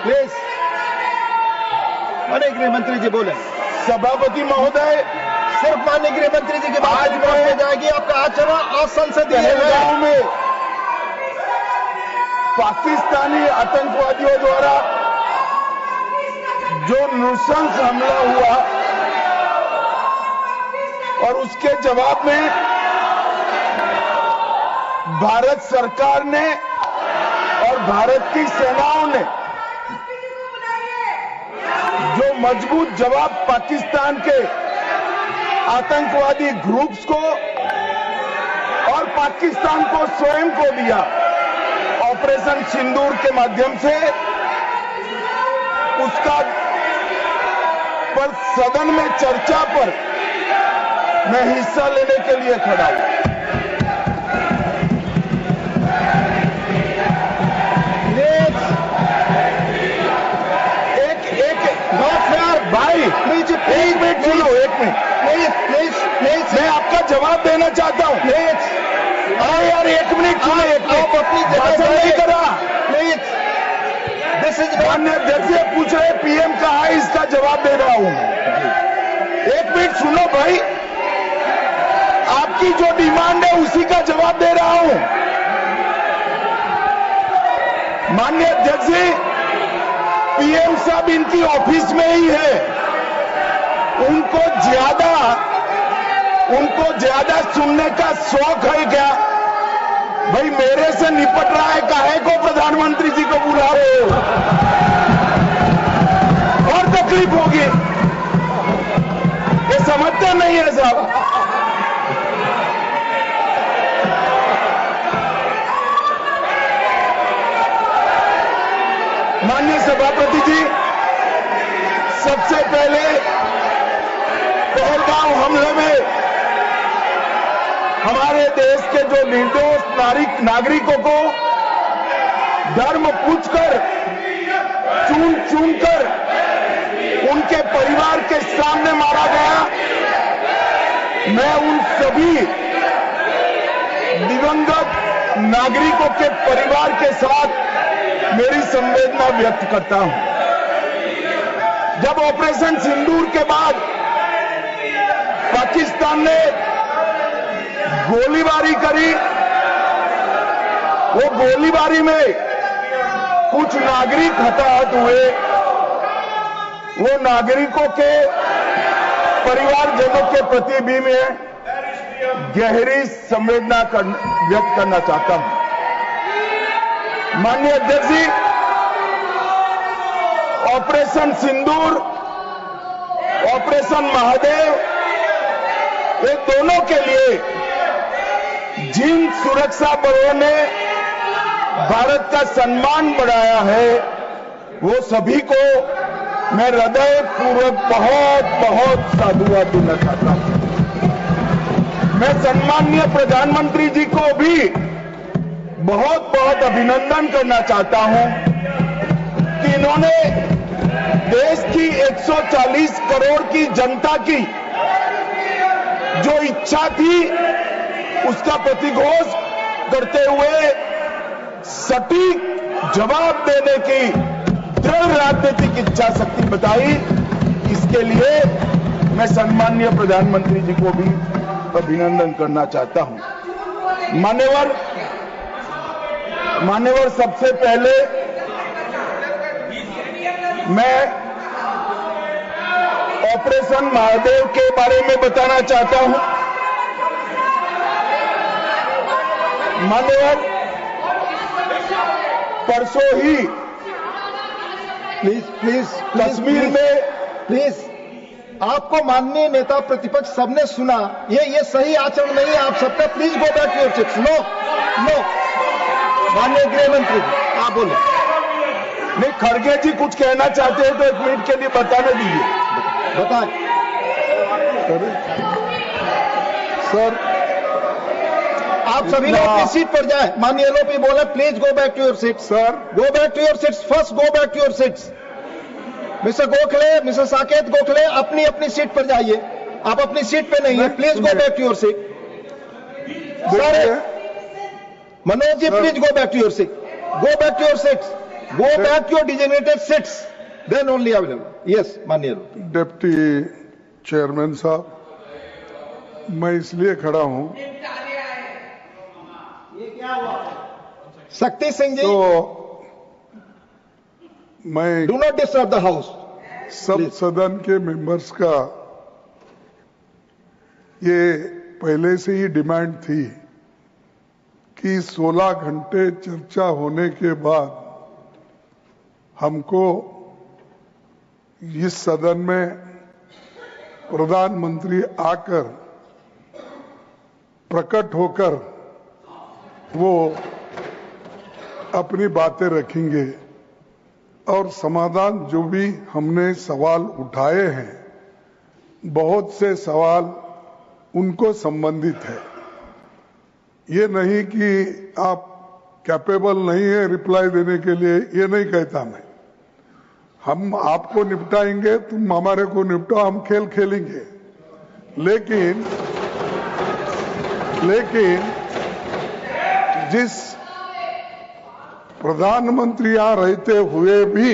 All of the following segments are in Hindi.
प्लीज माननीय गृह मंत्री जी बोले। सभापति महोदय, सिर्फ माननीय गृह मंत्री जी की बात आज में हो जाएगी। आपका आचरण असंसदीय है। पहलगांव में पाकिस्तानी आतंकवादियों द्वारा जो नृशंस हमला हुआ और उसके जवाब में भारत सरकार ने और भारत की सेनाओं ने जो मजबूत जवाब पाकिस्तान के आतंकवादी ग्रुप्स को और पाकिस्तान को स्वयं को दिया, ऑपरेशन सिंदूर के माध्यम से उसका पर सदन में चर्चा पर मैं हिस्सा लेने के लिए खड़ा हूं। भाई प्लीज एक मिनट सुनो, एक मिनट प्लीज मैं आपका जवाब देना चाहता हूं। प्लीज अरे यार एक मिनट सुनो, एक आप अपनी मिनट जगह भाषण नहीं करा। प्लीज दिस इज माननीय अध्यक्ष से पूछ रहे पीएम कहा है, इसका जवाब दे रहा हूं। एक मिनट सुनो भाई, आपकी जो डिमांड है उसी का जवाब दे रहा हूं। माननीय अध्यक्ष जी, पीएम साहब इनकी ऑफिस में ही है, उनको ज्यादा सुनने का शौक है क्या? भाई मेरे से निपट रहा है, काहे को प्रधानमंत्री जी को बुला रहे हो? और तकलीफ होगी, ये समझते नहीं है साहब। माननीय सभापति जी, सबसे पहले पहलगांव हमले में हमारे देश के जो निर्दोष नागरिकों को धर्म पूछकर चुन कर उनके परिवार के सामने मारा गया। मैं उन सभी दिवंगत नागरिकों के परिवार के साथ मेरी संवेदना व्यक्त करता हूं। जब ऑपरेशन सिंदूर के बाद पाकिस्तान ने गोलीबारी करी, वो गोलीबारी में कुछ नागरिक हताहत हुए, वो नागरिकों के परिवारजनों के प्रति भी मैं गहरी संवेदना व्यक्त करना चाहता हूं। माननीय अध्यक्ष जी, ऑपरेशन सिंदूर, ऑपरेशन महादेव, ये दोनों के लिए जिन सुरक्षा बलों ने भारत का सम्मान बढ़ाया है, वो सभी को मैं हृदय पूर्वक बहुत बहुत साधुवाद देना चाहता हूं। मैं सम्माननीय प्रधानमंत्री जी को भी बहुत बहुत अभिनंदन करना चाहता हूं कि इन्होंने देश की 140 करोड़ की जनता की जो इच्छा थी उसका प्रतिघोष करते हुए सटीक जवाब देने की दृढ़ राजनीतिक इच्छा शक्ति बताई। इसके लिए मैं सम्माननीय प्रधानमंत्री जी को भी अभिनंदन करना चाहता हूं। मान्यवर, सबसे पहले मैं ऑपरेशन महादेव के बारे में बताना चाहता हूं। मान्यवर, परसों ही प्लीज कश्मीर में प्लीज आपको माननीय नेता प्रतिपक्ष सबने सुना, ये सही आचरण नहीं है आप सबका। Please go back your seats. No माननीय गृह मंत्री जी आप बोले। नहीं, खड़गे जी कुछ कहना चाहते हैं तो एक मिनट के लिए बताने दीजिए। बताएं सर। आप सभी लोग अपनी सीट पर जाएं। माननीय एलओपी बोले please go back to your seat. Sir, go back to your seats. First go back to your seats. Mister Gokhale, mister Saket Gokhale, अपनी अपनी सीट पर जाइए। आप अपनी सीट पे नहीं है। Please go back to your seat. Sir Manoj ji, please go back to your seat. Go back to your seats. Go back to your designated seats. Then only available. Yes, माननीय डिप्टी चेयरमैन साहब, मैं इसलिए खड़ा हूं शक्ति सिंह जी, तो मैं do not disturb the house. सब सदन के मेंबर्स का ये पहले से ही डिमांड थी कि 16 घंटे चर्चा होने के बाद हमको इस सदन में प्रधानमंत्री आकर प्रकट होकर वो अपनी बातें रखेंगे और समाधान जो भी हमने सवाल उठाए हैं, बहुत से सवाल उनको संबंधित है. ये नहीं कि आप कैपेबल नहीं है रिप्लाई देने के लिए, ये नहीं कहता मैं. हम आपको निपटाएंगे, तुम हमारे को निपटाओ, हम खेल खेलेंगे. लेकिन जिस प्रधानमंत्री यहां रहते हुए भी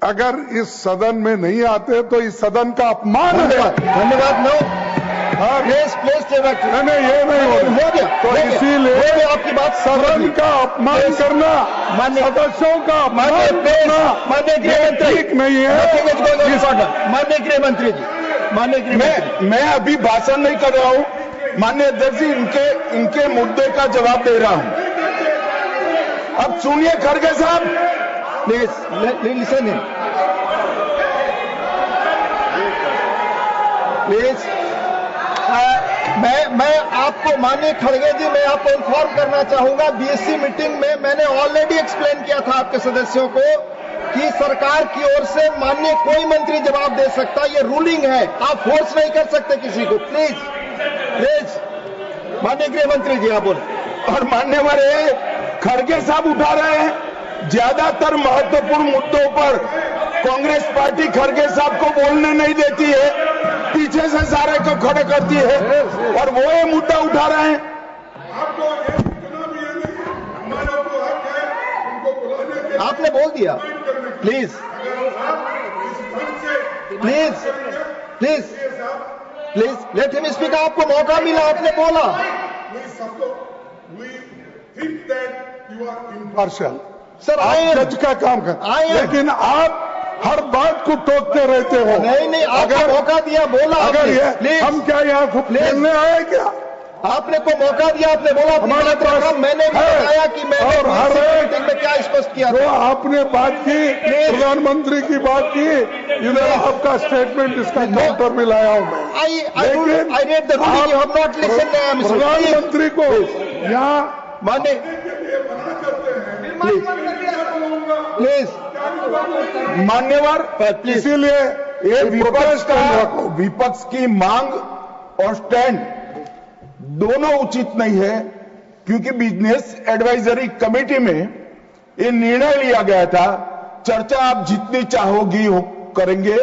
अगर इस सदन में नहीं आते तो इस सदन का अपमान है. धन्यवाद. नो, प्लीज नहीं, ये नहीं हो गया. तो इसीलिए आपकी बात सदन का अपमान करना, सदस्यों का अपमान करना ठीक नहीं है. माननीय गृह मंत्री जी, मैं अभी भाषण नहीं कर रहा हूं. माननीय अध्यक्ष जी, इनके मुद्दे का जवाब दे रहा हूं. अब सुनिए खड़गे साहब, प्लीज लिसन इन, प्लीज. मैं आपको, माननीय खड़गे जी, मैं आपको इन्फॉर्म करना चाहूंगा, बीएससी मीटिंग में मैंने ऑलरेडी एक्सप्लेन किया था आपके सदस्यों को कि सरकार की ओर से माननीय कोई मंत्री जवाब दे सकता, ये रूलिंग है, आप फोर्स नहीं कर सकते किसी को. प्लीज माननीय गृह मंत्री जी, आप बोले. और मान्यवर खड़गे साहब उठा रहे हैं ज्यादातर महत्वपूर्ण मुद्दों पर कांग्रेस पार्टी खड़गे साहब को बोलने नहीं देती है, पीछे से सारे को खड़े करती है और वो ये मुद्दा उठा रहे हैं. आपने बोल दिया. Please please please please let him speak. आपको मौका मिला, आपने बोला. पार्शल सर, आप जज का काम कर, लेकिन आप हर बात को टोकते रहते हो. नहीं, आपको मौका दिया, बोला. अगर ये हम क्या यहाँ खूब खेलने आए क्या? आपने को मौका दिया, आपने बोला. हमारे पास मैंने भी बताया कि मैंने मीटिंग में क्या स्पष्ट किया. तो आपने बात की, प्रधानमंत्री की बात की, इधर आपका स्टेटमेंट, इसका काउंटर में लाया हूं मैं. I read the ruling, you have not listened. प्रधानमंत्री को यहाँ माने, प्लीज मान्यवर, इसीलिए ये विपक्ष की मांग और स्टैंड दोनों उचित नहीं है, क्योंकि बिजनेस एडवाइजरी कमेटी में ये निर्णय लिया गया था, चर्चा आप जितनी चाहोगी करेंगे,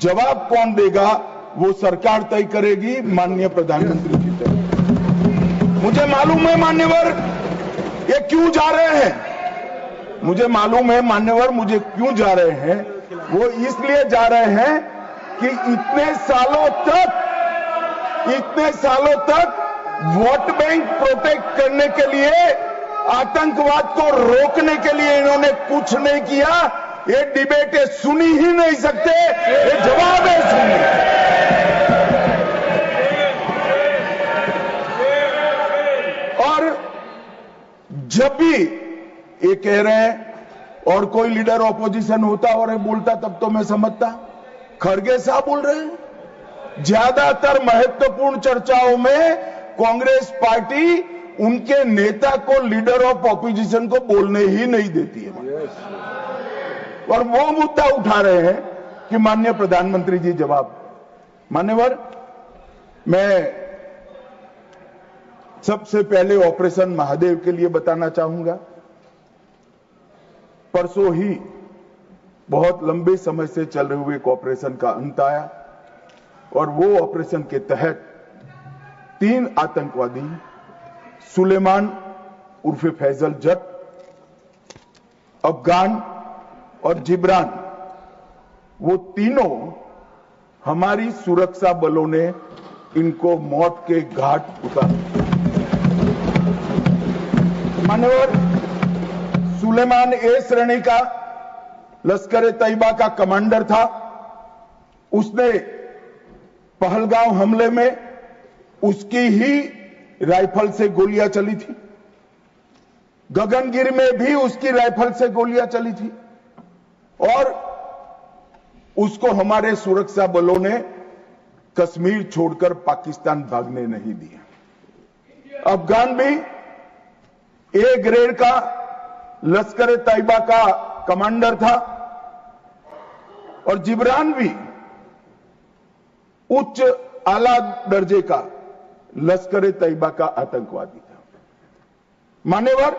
जवाब कौन देगा वो सरकार तय करेगी माननीय प्रधानमंत्री की तरफ. मुझे मालूम है मान्यवर ये क्यों जा रहे हैं, मुझे मालूम है मान्यवर मुझे क्यों जा रहे हैं. वो इसलिए जा रहे हैं कि इतने सालों तक वोट बैंक प्रोटेक्ट करने के लिए, आतंकवाद को रोकने के लिए इन्होंने कुछ नहीं किया. ये डिबेटें सुनी ही नहीं सकते, ये जवाब है सुनिए. और जब भी ये कह रहे हैं और कोई लीडर ऑपोजिशन होता और ये बोलता तब तो मैं समझता. खड़गे साहब बोल रहे हैं ज्यादातर महत्वपूर्ण चर्चाओं में कांग्रेस पार्टी उनके नेता को, लीडर ऑफ ऑपोजिशन को बोलने ही नहीं देती है. और वो मुद्दा उठा रहे हैं कि माननीय प्रधानमंत्री जी जवाब. मान्यवर, मैं सबसे पहले ऑपरेशन महादेव के लिए बताना चाहूंगा. परसों ही बहुत लंबे समय से चल रहे हुए एक ऑपरेशन का अंत आया और वो ऑपरेशन के तहत 3 आतंकवादी, सुलेमान उर्फे फैजल जट, अफगान और जिब्रान, वो तीनों हमारी सुरक्षा बलों ने इनको मौत के घाट उतारा। मान्यवर, सुलेमान ए श्रेणी का लश्कर तैयबा का कमांडर था। उसने पहलगांव हमले में उसकी ही राइफल से गोलियां चली थी। गगनगिर में भी उसकी राइफल से गोलियां चली थी और उसको हमारे सुरक्षा बलों ने कश्मीर छोड़कर पाकिस्तान भागने नहीं दिया। अफगान भी ए ग्रेड का लश्कर तैयबा का कमांडर था और जिब्रान भी उच्च आला दर्जे का लश्कर तैयबा का आतंकवादी था। मान्यवर,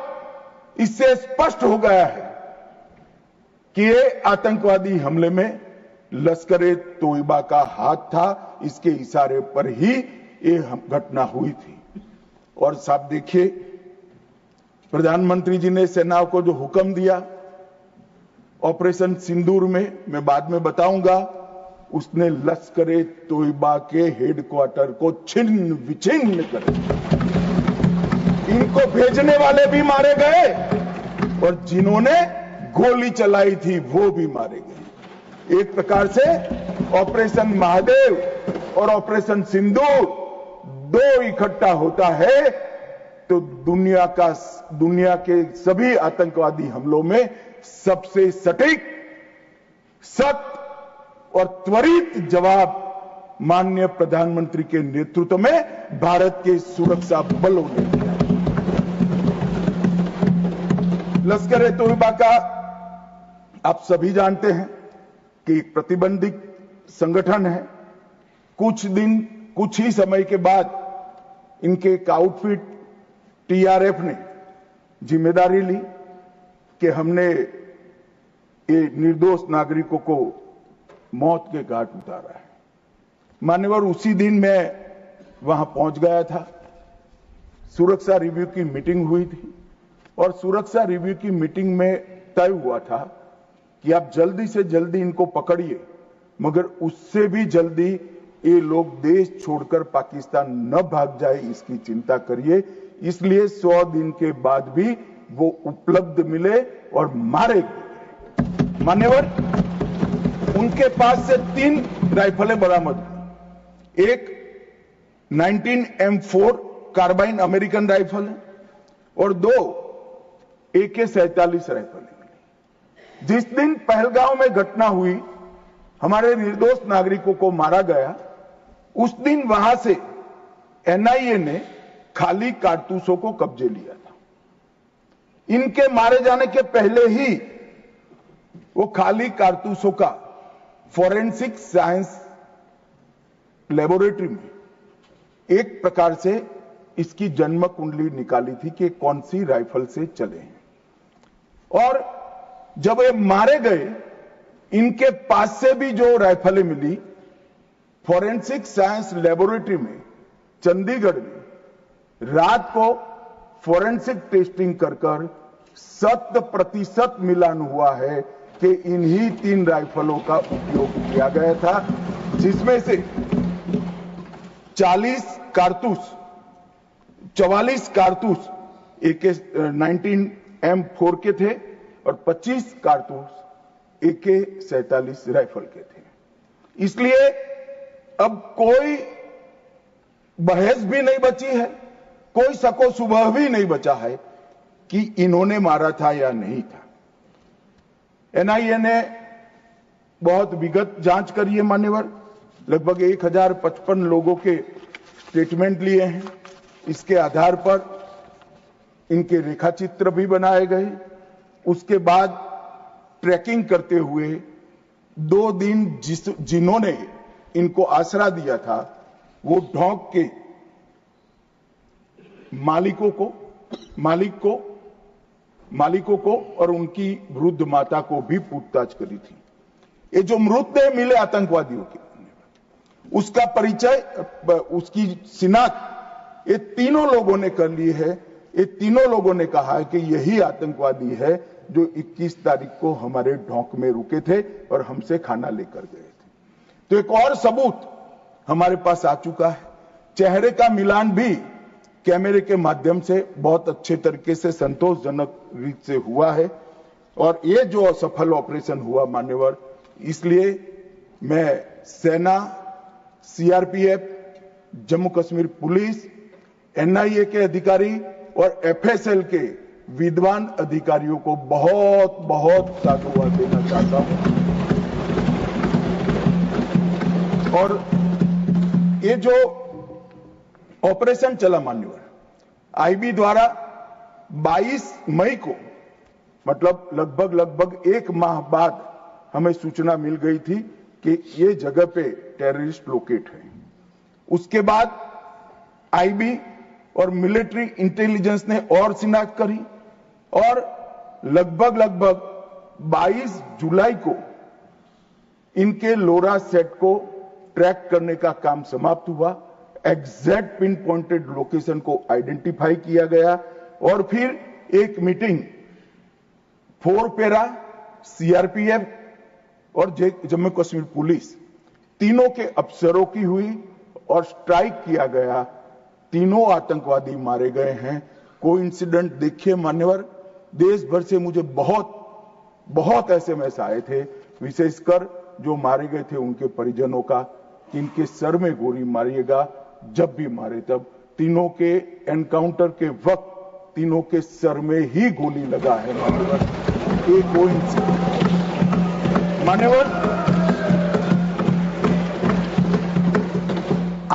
इससे स्पष्ट हो गया है कि ये आतंकवादी हमले में लश्कर तैयबा का हाथ था। इसके इशारे पर ही ये घटना हुई थी। और साहब देखिए, प्रधानमंत्री जी ने सेना को जो हुक्म दिया ऑपरेशन सिंदूर में, मैं बाद में बताऊंगा, उसने लश्कर तैयबा के हेडक्वार्टर को छिन्न विछिन्न कर दिया। इनको भेजने वाले भी मारे गए और जिन्होंने गोली चलाई थी वो भी मारे गए। एक प्रकार से ऑपरेशन महादेव और ऑपरेशन सिंदूर दो इकट्ठा होता है तो दुनिया के सभी आतंकवादी हमलों में सबसे सटीक, सख्त और त्वरित जवाब माननीय प्रधानमंत्री के नेतृत्व में भारत के सुरक्षा बलों ने दिया। लश्कर तैयबा का आप सभी जानते हैं कि प्रतिबंधित संगठन है। कुछ ही समय के बाद इनके एक आउटफिट टीआरएफ ने जिम्मेदारी ली कि हमने ये निर्दोष नागरिकों को मौत के घाट उतारा है। मान्यवर, उसी दिन मैं वहां पहुंच गया था। सुरक्षा रिव्यू की मीटिंग हुई थी और सुरक्षा रिव्यू की मीटिंग में तय हुआ था कि आप जल्दी से जल्दी इनको पकड़िए, मगर उससे भी जल्दी ये लोग देश छोड़कर पाकिस्तान न भाग जाए इसकी चिंता करिए। इसलिए 100 दिन के बाद भी वो उपलब्ध मिले और मारे गए। मान्यवर, उनके पास से 3 राइफलें बरामद हुई। एक 19M4 कार्बाइन अमेरिकन राइफल है और 2 AK-47 राइफल है। जिस दिन पहलगांव में घटना हुई, हमारे निर्दोष नागरिकों को मारा गया, उस दिन वहां से एनआईए ने खाली कारतूसों को कब्जे लिया था। इनके मारे जाने के पहले ही वो खाली कारतूसों का फॉरेंसिक साइंस लेबोरेटरी में एक प्रकार से इसकी जन्म कुंडली निकाली थी कि कौन सी राइफल से चले हैं। और जब ये मारे गए, इनके पास से भी जो राइफलें मिली, फॉरेंसिक साइंस लेबोरेटरी में चंडीगढ़ में रात को फॉरेंसिक टेस्टिंग कर 100% मिलान हुआ है कि इन्हीं 3 राइफलों का उपयोग किया गया था, जिसमें से 44 कारतूस AK-19M4 के थे और 25 कारतूस AK-47 राइफल के थे। इसलिए अब कोई बहस भी नहीं बची है, कोई शको शुबह भी नहीं बचा है कि इन्होंने मारा था या नहीं था। एनआईए ने बहुत विगत जांच करी है मान्यवर, लगभग 1055 लोगों के स्टेटमेंट लिए हैं। इसके आधार पर इनके रेखाचित्र भी बनाए गए। उसके बाद ट्रैकिंग करते हुए 2 दिन जिन्होंने इनको आसरा दिया था, वो ढोंक के मालिकों को और उनकी वृद्ध माता को भी पूछताछ करी थी। ये जो मृतदेह मिले आतंकवादियों के, उसका परिचय, उसकी शिनाख्त ये तीनों लोगों ने कर ली है। ये तीनों लोगों ने कहा है कि यही आतंकवादी है जो 21 तारीख को हमारे ढोंक में रुके थे और हमसे खाना लेकर गए थे। तो एक और सबूत हमारे पास आ चुका है। चेहरे का मिलान भी कैमरे के माध्यम से बहुत अच्छे तरीके से संतोषजनक रीत से हुआ है। और ये जो असफल ऑपरेशन हुआ मान्यवर, इसलिए मैं सेना, CRPF, Jammu Kashmir police, NIA के अधिकारी और एफएसएल के विद्वान अधिकारियों को बहुत बहुत साधुवाद देना चाहता हूं। और ये जो ऑपरेशन चला मान्यवर, आईबी द्वारा 22 मई को, मतलब लगभग 1 माह बाद हमें सूचना मिल गई थी कि ये जगह पे टेररिस्ट लोकेट है। उसके बाद आईबी और मिलिट्री इंटेलिजेंस ने और शिनाख्त करी और लगभग 22 जुलाई को इनके लोरा सेट को ट्रैक करने का काम समाप्त हुआ। एग्जैक्ट पिन पॉइंटेड लोकेशन को आइडेंटिफाई किया गया और फिर एक मीटिंग 4 पैरा, सीआरपीएफ और जम्मू कश्मीर पुलिस तीनों के अफसरों की हुई और स्ट्राइक किया गया। तीनों आतंकवादी मारे गए हैं। कोइंसिडेंट देखिए मान्यवर, देश भर से मुझे बहुत एसएमएस आए थे, विशेषकर जो मारे गए थे उनके परिजनों का, इनके सर में गोली मारिएगा, जब भी मारे तब। तीनों के एनकाउंटर के वक्त तीनों के सर में ही गोली लगा है मान्यवर। ये कोइंसिडेंट मान्यवर,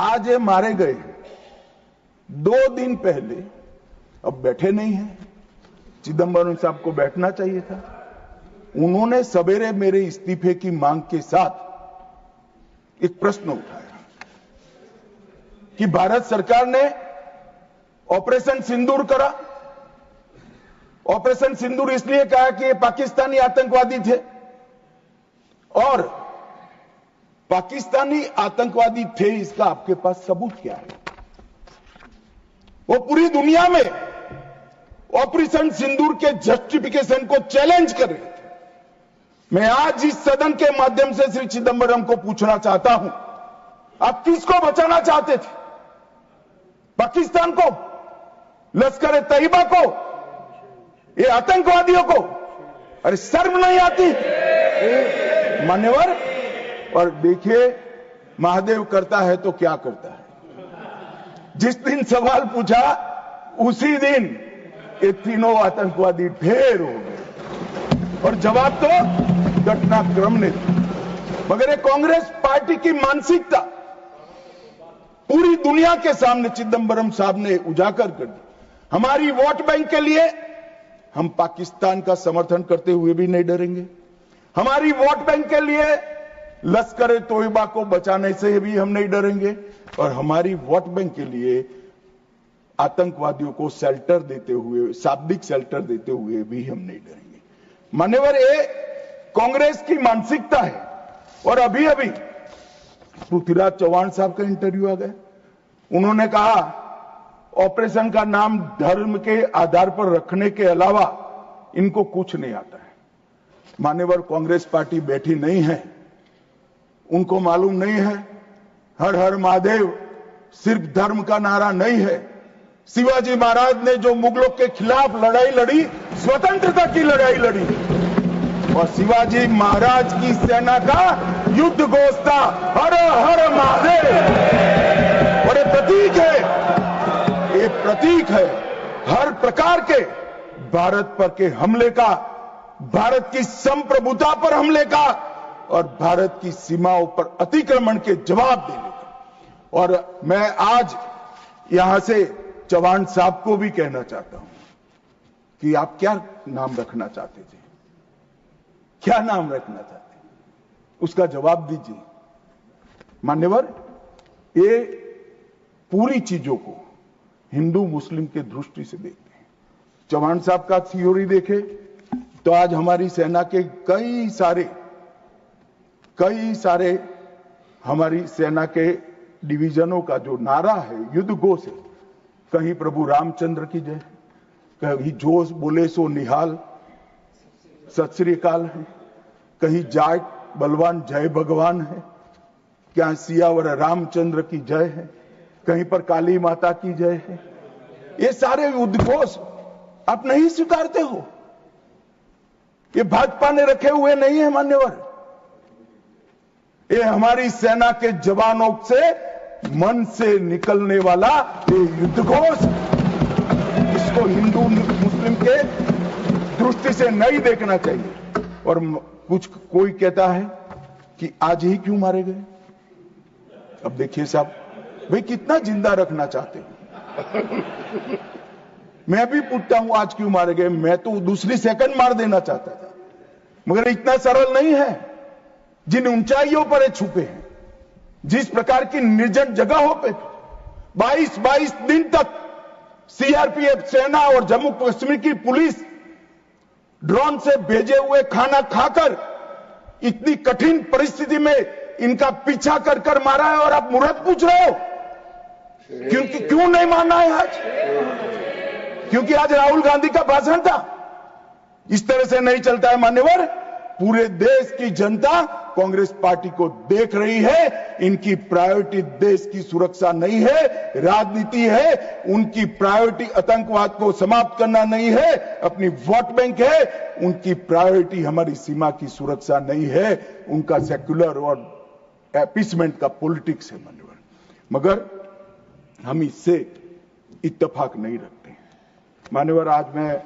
आज ये मारे गए 2 दिन पहले, अब बैठे नहीं हैं, चिदंबरम साहब को बैठना चाहिए था। उन्होंने सवेरे मेरे इस्तीफे की मांग के साथ एक प्रश्न उठाया कि भारत सरकार ने ऑपरेशन सिंदूर करा। ऑपरेशन सिंदूर इसलिए कहा कि ये पाकिस्तानी आतंकवादी थे और पाकिस्तानी आतंकवादी थे, इसका आपके पास सबूत क्या है? वो पूरी दुनिया में ऑपरेशन सिंदूर के जस्टिफिकेशन को चैलेंज कर रहे थे। मैं आज इस सदन के माध्यम से श्री चिदंबरम को पूछना चाहता हूं, आप किसको बचाना चाहते थे? पाकिस्तान को, लश्कर ए तैयबा को, ये आतंकवादियों को? अरे शर्म नहीं आती मान्यवर? और देखिए महादेव करता है तो क्या करता है। जिस दिन सवाल पूछा उसी दिन ये तीनों आतंकवादी ढेर हो गए और जवाब तो घटनाक्रम ने दिया। मगर ये कांग्रेस पार्टी की मानसिकता पूरी दुनिया के सामने चिदंबरम साहब ने उजागर कर दी। हमारी वोट बैंक के लिए हम पाकिस्तान का समर्थन करते हुए भी नहीं डरेंगे। हमारी वोट बैंक के लिए लश्कर ए तोयबा को बचाने से भी हम नहीं डरेंगे और हमारी वोट बैंक के लिए आतंकवादियों को शेल्टर देते हुए, शाब्दिक शेल्टर देते हुए भी हम नहीं डरेंगे। मान्यवर, ये कांग्रेस की मानसिकता है। और अभी पृथ्वीराज चौहान साहब का इंटरव्यू आ गया। उन्होंने कहा ऑपरेशन का नाम धर्म के आधार पर रखने के अलावा इनको कुछ नहीं आता है। मान्यवर, कांग्रेस पार्टी बैठी नहीं है, उनको मालूम नहीं है हर हर महादेव सिर्फ धर्म का नारा नहीं है। शिवाजी महाराज ने जो मुगलों के खिलाफ लड़ाई लड़ी, स्वतंत्रता की लड़ाई लड़ी और शिवाजी महाराज की सेना का युद्ध घोष था हर हर महादेव। और ये प्रतीक है हर प्रकार के भारत पर के हमले का, भारत की संप्रभुता पर हमले का और भारत की सीमाओं पर अतिक्रमण के जवाब देने का। और मैं आज यहां से चौहान साहब को भी कहना चाहता हूं कि आप क्या नाम रखना चाहते थे, क्या नाम रखना चाहते, उसका जवाब दीजिए। मान्यवर, ये पूरी चीजों को हिंदू मुस्लिम के दृष्टि से देखते हैं। चौहान साहब का थ्योरी देखे तो आज हमारी सेना के कई सारे हमारी सेना के डिवीजनों का जो नारा है, युद्ध घोष है, कहीं प्रभु रामचंद्र की जय, कहीं जोश बोले सो निहाल, सत श्री अकाल है, कहीं जाट बलवान जय भगवान है, क्या सियावर रामचंद्र की जय है, कहीं पर काली माता की जय है। ये सारे उद्घोष आप नहीं स्वीकारते हो। ये भाजपा ने रखे हुए नहीं है मान्यवर, ये हमारी सेना के जवानों से मन से निकलने वाला ये युद्धघोष, इसको हिंदू मुस्लिम के दृष्टि से नहीं देखना चाहिए। और कुछ कोई कहता है कि आज ही क्यों मारे गए। अब देखिए साहब, भाई कितना जिंदा रखना चाहते हैं। मैं भी पूछता हूं आज क्यों मारे गए, मैं तो दूसरी सेकंड मार देना चाहता था, मगर इतना सरल नहीं है। जिन ऊंचाइयों पर ये छुपे हैं, जिस प्रकार की निर्जन जगहों पे 22 दिन तक सीआरपीएफ सेना और जम्मू कश्मीर की पुलिस ड्रोन से भेजे हुए खाना खाकर इतनी कठिन परिस्थिति में इनका पीछा कर कर मारा है, और आप मुहूर्त पूछ रहे हो क्योंकि क्यों नहीं मानना है आज? क्योंकि आज राहुल गांधी का भाषण था। इस तरह से नहीं चलता है मान्यवर। पूरे देश की जनता कांग्रेस पार्टी को देख रही है। इनकी प्रायोरिटी देश की सुरक्षा नहीं है, राजनीति है। उनकी प्रायोरिटी आतंकवाद को समाप्त करना नहीं है, अपनी वोट बैंक है। उनकी प्रायोरिटी हमारी सीमा की सुरक्षा नहीं है, उनका सेक्युलर और अपीसमेंट का पॉलिटिक्स है मान्यवर। मगर हम इससे इत्तेफाक नहीं रखते हैं मान्यवर। आज मैं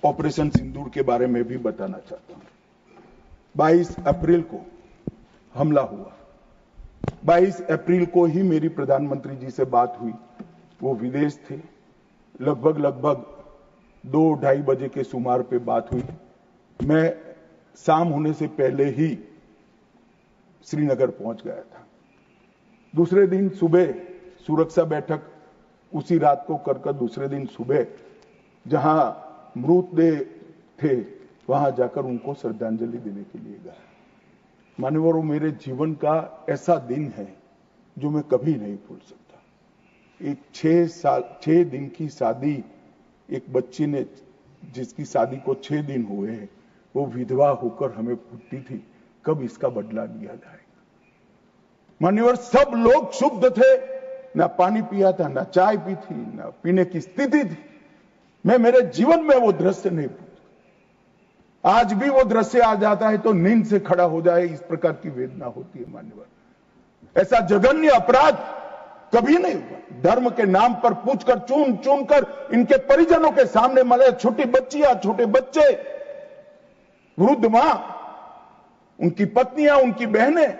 ऑपरेशन सिंदूर के बारे में भी बताना चाहता हूं। 22 अप्रैल को हमला हुआ। 22 अप्रैल को ही मेरी प्रधानमंत्री जी से बात हुई। वो विदेश थे। लगभग 2-2:30 बजे के सुमार पे बात हुई। मैं शाम होने से पहले ही श्रीनगर पहुंच गया था। दूसरे दिन सुबह सुरक्षा बैठक उसी रात को कर दूसरे दिन सुबह जहां मृतदेह थे वहां जाकर उनको श्रद्धांजलि देने के लिए गया। मान्यवर, वो मेरे जीवन का ऐसा दिन है जो मैं कभी नहीं भूल सकता। एक 6 दिन की शादी, एक बच्ची ने जिसकी शादी को 6 दिन हुए हैं, वो विधवा होकर हमें पूछती थी कब इसका बदला लिया जाएगा। मान्यवर, सब लोग शुद्ध थे, ना पानी पिया था, ना चाय पी थी, ना पीने की स्थिति थी। मैं मेरे जीवन में वो दृश्य नहीं भूल। आज भी वो दृश्य आ जाता है तो नींद से खड़ा हो जाए, इस प्रकार की वेदना होती है मान्यवर। ऐसा जघन्य अपराध कभी नहीं हुआ। धर्म के नाम पर पूछकर चुन कर इनके परिजनों के सामने मरे। छोटी बच्चियां, छोटे बच्चे, वृद्ध मां, उनकी पत्नियां, उनकी बहनें,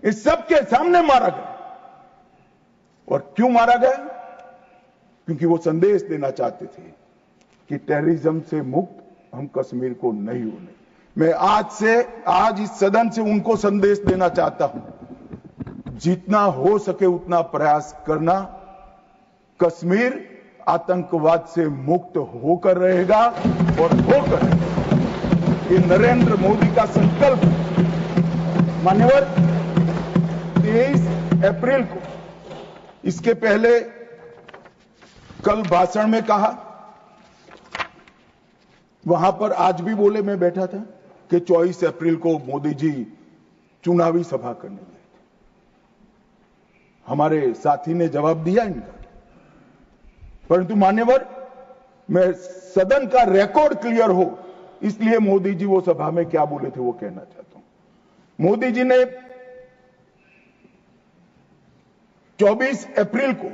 इस सब के सामने मारा गया। और क्यों मारा गया? क्योंकि वो संदेश देना चाहते थे कि टेररिज्म से मुक्त हम कश्मीर को नहीं होने। मैं आज इस सदन से उनको संदेश देना चाहता हूं, जितना हो सके उतना प्रयास करना। कश्मीर आतंकवाद से मुक्त होकर रहेगा और होकर ये नरेंद्र मोदी का संकल्प। मान्यवर, 23 अप्रैल को, इसके पहले कल भाषण में कहा, वहां पर आज भी बोले, मैं बैठा था कि 24 अप्रैल को मोदी जी चुनावी सभा करने गए थे। हमारे साथी ने जवाब दिया इनका। परंतु मान्यवर, मैं सदन का रिकॉर्ड क्लियर हो इसलिए मोदी जी वो सभा में क्या बोले थे वो कहना चाहता हूं। मोदी जी ने 24 अप्रैल को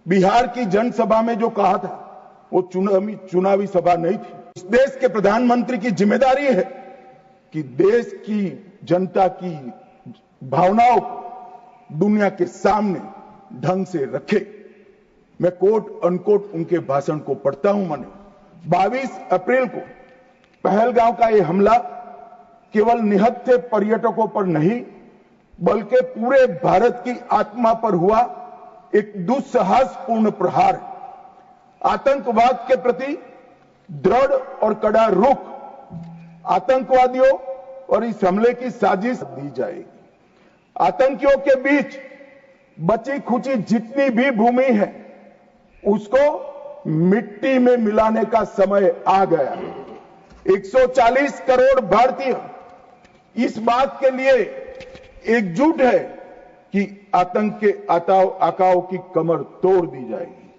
बिहार की जनसभा में जो कहा था वो चुनावी सभा नहीं थी। इस देश के प्रधानमंत्री की जिम्मेदारी है कि देश की जनता की भावनाओं को दुनिया के सामने ढंग से रखे। मैं कोट अनकोट उनके भाषण को पढ़ता हूं। मैंने 22 अप्रैल को पहलगांव का यह हमला केवल निहत्थे पर्यटकों पर नहीं बल्कि पूरे भारत की आत्मा पर हुआ एक दुस्साहसपूर्ण प्रहार। आतंकवाद के प्रति दृढ़ और कड़ा रुख, आतंकवादियों और इस हमले की साजिश दी जाएगी। आतंकियों के बीच बची खुची जितनी भी भूमि है उसको मिट्टी में मिलाने का समय आ गया। 140 करोड़ भारतीय इस बात के लिए एकजुट है कि आतंक के आकाओं की कमर तोड़ दी जाएगी।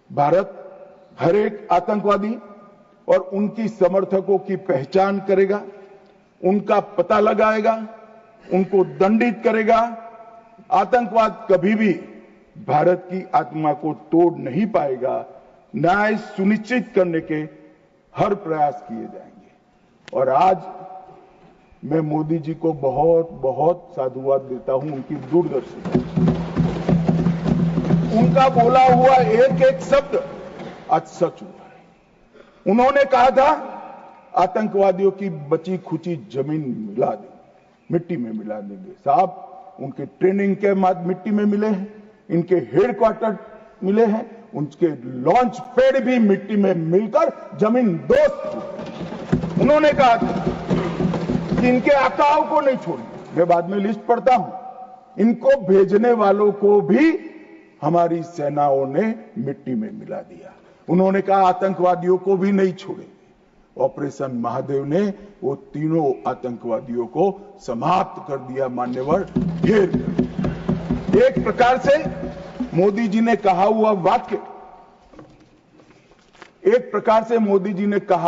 भारत हर एक आतंकवादी और उनकी समर्थकों की पहचान करेगा, उनका पता लगाएगा, उनको दंडित करेगा। आतंकवाद कभी भी भारत की आत्मा को तोड़ नहीं पाएगा। न्याय सुनिश्चित करने के हर प्रयास किए जाएंगे। और आज मैं मोदी जी को बहुत बहुत साधुवाद देता हूं उनकी दूरदर्शी, उनका बोला हुआ एक एक शब्द आज सच हुआ है। उन्होंने कहा था आतंकवादियों की बची खुची जमीन मिला देंगे, मिट्टी में मिला देंगे। साहब, उनके ट्रेनिंग के बाद मिट्टी में मिले हैं, इनके हेडक्वार्टर मिले हैं, उनके लॉन्च पैड भी मिट्टी में मिलकर जमीन दोस्त। उन्होंने कहा था कि इनके आकाओं को नहीं छोड़ेंगे। मैं बाद में लिस्ट पढ़ता हूं। इनको भेजने वालों को भी हमारी सेनाओं ने मिट्टी में मिला दिया। उन्होंने कहा आतंकवादियों को भी नहीं छोड़ेंगे। ऑपरेशन महादेव ने वो तीनों आतंकवादियों को समाप्त कर दिया। मान्यवर, घेर कर। एक प्रकार से मोदी जी ने कहा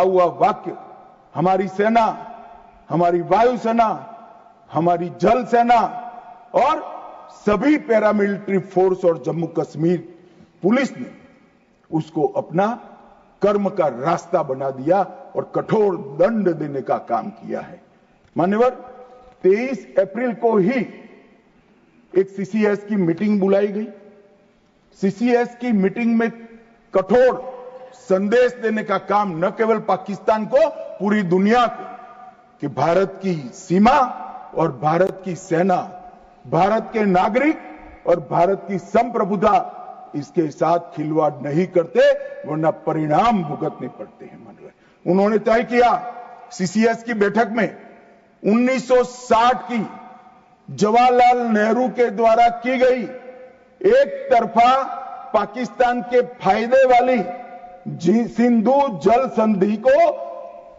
हुआ वाक्य, हमारी सेना, हमारी वायुसेना, हमारी जल सेना और सभी पैरामिलिट्री फोर्स और जम्मू कश्मीर पुलिस ने उसको अपना कर्म का रास्ता बना दिया और कठोर दंड देने का काम किया है। मान्यवर, 23 अप्रैल को ही एक सीसीएस की मीटिंग बुलाई गई। सीसीएस की मीटिंग में कठोर संदेश देने का काम न केवल पाकिस्तान को, पूरी दुनिया को, कि भारत की सीमा और भारत की सेना, भारत के नागरिक और भारत की संप्रभुता इसके साथ खिलवाड़ नहीं करते, वरना परिणाम भुगतने पड़ते हैं। माननीय, उन्होंने तय किया सीसीएस की बैठक में 1960 की जवाहरलाल नेहरू के द्वारा की गई एक तरफा पाकिस्तान के फायदे वाली सिंधु जल संधि को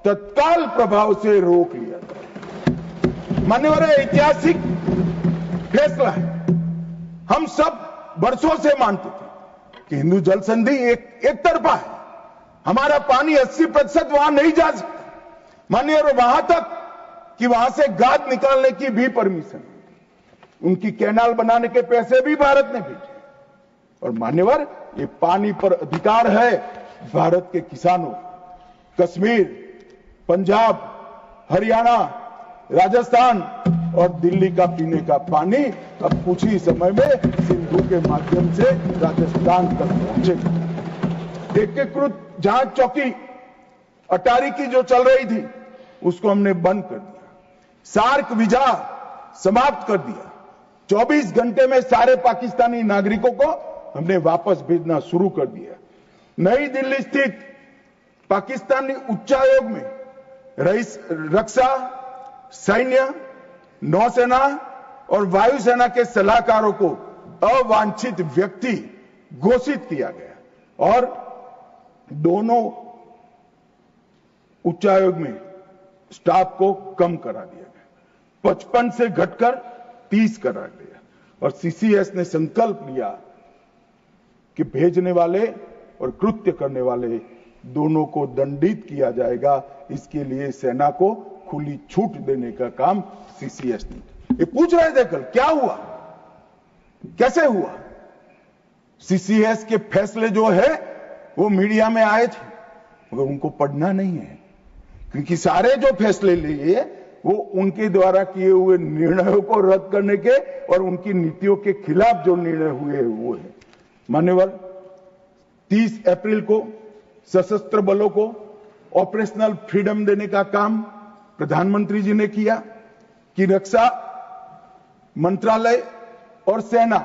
तत्काल प्रभाव से रोक लिया था। मान्यवर, ऐतिहासिक फैसला है। हम सब वर्षों से मानते थे कि हिंदू जल संधि एक तरफा है, हमारा पानी 80% वहां नहीं जा सकता। मान्यवर, वहां तक कि वहां से गाद निकालने की भी परमिशन, उनकी कैनाल बनाने के पैसे भी भारत ने भेजे। और मान्यवर, ये पानी पर अधिकार है भारत के किसानों। कश्मीर, पंजाब, हरियाणा, राजस्थान और दिल्ली का पीने का पानी अब कुछ ही समय में सिंधु के माध्यम से राजस्थान तक पहुंचेगा। एकीकृत जांच चौकी अटारी की जो चल रही थी, उसको हमने बंद कर दिया। सार्क वीजा समाप्त कर दिया। 24 घंटे में सारे पाकिस्तानी नागरिकों को हमने वापस भेजना शुरू कर दिया। नई दिल्ली स्थित पाकिस्तानी उच्चायोग में रक्षा, सैन्य, नौसेना और वायुसेना के सलाहकारों को अवांछित व्यक्ति घोषित किया गया और दोनों उच्चायोग में स्टाफ को कम करा दिया गया। 55 से घटकर 30 करा दिया। और सीसीएस ने संकल्प लिया कि भेजने वाले और कृत्य करने वाले दोनों को दंडित किया जाएगा। इसके लिए सेना को खुली छूट देने का काम सीसीएस ने। ये पूछ रहे थे कल, क्या हुआ, कैसे हुआ? सीसीएस के फैसले जो है वो मीडिया में आए थे, मगर उनको पढ़ना नहीं है, क्योंकि सारे जो फैसले लिए वो उनके द्वारा किए हुए निर्णयों को रद्द करने के और उनकी नीतियों के खिलाफ जो निर्णय हुए वो है। मान्यवर, 30 अप्रैल को सशस्त्र बलों को ऑपरेशनल फ्रीडम देने का काम प्रधानमंत्री जी ने किया कि रक्षा मंत्रालय और सेना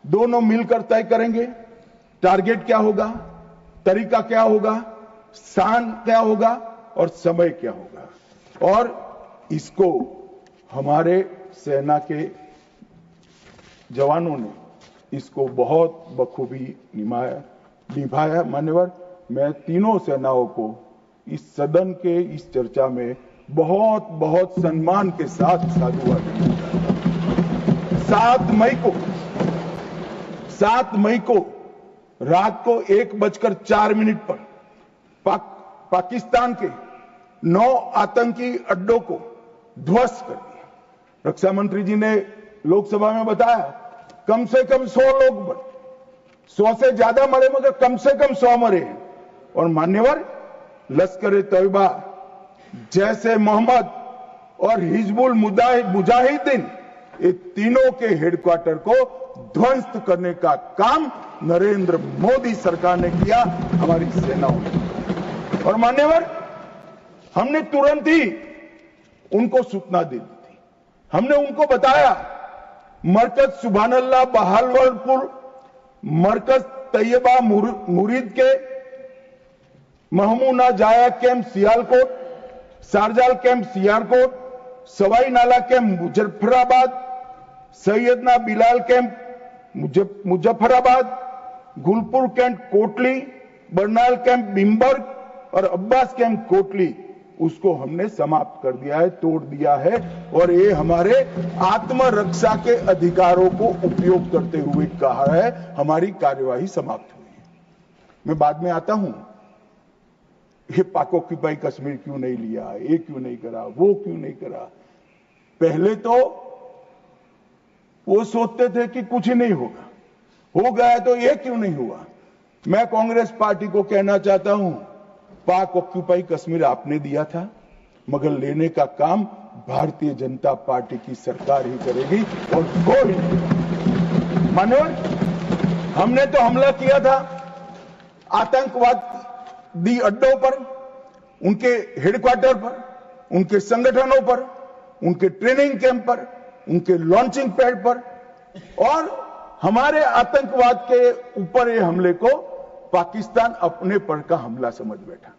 दोनों मिलकर तय करेंगे टारगेट क्या होगा, तरीका क्या होगा, स्थान क्या होगा और समय क्या होगा। और इसको हमारे सेना के जवानों ने इसको बहुत बखूबी निभाया। निभाया। मान्यवर, मैं तीनों सेनाओं को इस सदन के इस चर्चा में बहुत बहुत सम्मान के साथ साधुवाद देता हूं। 7 मई को रात को 1:04 पर पाकिस्तान के 9 आतंकी अड्डों को ध्वस्त कर दिया। रक्षा मंत्री जी ने लोकसभा में बताया कम से कम 100 लोग मरे, 100 से ज्यादा मरे मगर कम से कम 100 मरे। और मान्यवर, लश्कर तैयबा, जैसे मोहम्मद और हिजबुल मुजाहिदीन, ये तीनों के हेडक्वार्टर को ध्वस्त करने का काम नरेंद्र मोदी सरकार ने किया, हमारी सेनाओं ने। और मान्यवर, हमने तुरंत ही उनको सूचना दे दी थी। हमने उनको बताया मरकज सुभानअल्लाह बहावलपुर, मरकज तैयबा मुरीद के Mehmoona Joya camp Sialkot, Sarjal camp Sialkot, Sawai Nala camp Muzaffarabad, Syedna Bilal camp Muzaffarabad, Gulpur camp Kotli, Barnala camp Bhimber और अब्बास कैंप कोटली, उसको हमने समाप्त कर दिया है, तोड़ दिया है। और ये हमारे आत्मरक्षा के अधिकारों को उपयोग करते हुए कहा है, हमारी कार्यवाही समाप्त हुई है। मैं बाद में आता हूं, ये पाक ऑक्यूपाई कश्मीर क्यों नहीं लिया, ये क्यों नहीं करा, वो क्यों नहीं करा। पहले तो वो सोचते थे कि कुछ ही नहीं होगा, हो गया तो ये क्यों नहीं हुआ। मैं कांग्रेस पार्टी को कहना चाहता हूं, पाक ऑक्यूपाई कश्मीर आपने दिया था, मगर लेने का काम भारतीय जनता पार्टी की सरकार ही करेगी और कोई नहीं। मानव, हमने तो हमला किया था आतंकवादी अड्डों पर, उनके हेडक्वार्टर पर, उनके संगठनों पर, उनके ट्रेनिंग कैंप पर, उनके लॉन्चिंग पैड पर, और हमारे आतंकवाद के ऊपर ये हमले को पाकिस्तान अपने पर का हमला समझ बैठा।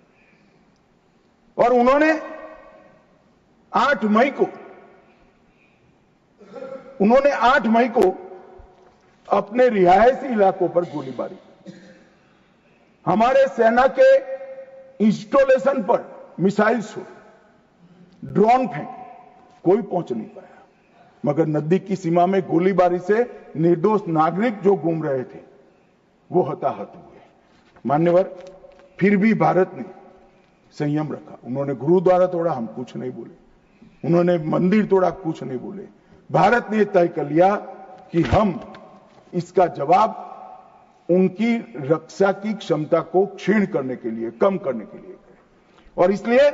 और उन्होंने 8 मई को अपने रिहायशी इलाकों पर गोलीबारी की। हमारे सेना के इंस्टॉलेशन पर मिसाइल छोड़े, ड्रोन फेंके, कोई पहुंच नहीं पाया। मगर नजदीक की सीमा में गोलीबारी से निर्दोष नागरिक जो घूम रहे थे वो हताहत हुए। मान्यवर, फिर भी भारत ने संयम रखा। उन्होंने गुरुद्वारा तोड़ा, हम कुछ नहीं बोले। उन्होंने मंदिर तोड़ा, कुछ नहीं बोले। भारत ने तय कर लिया कि हम इसका जवाब उनकी रक्षा की क्षमता को क्षीण करने के लिए, कम करने के लिए करें। और इसलिए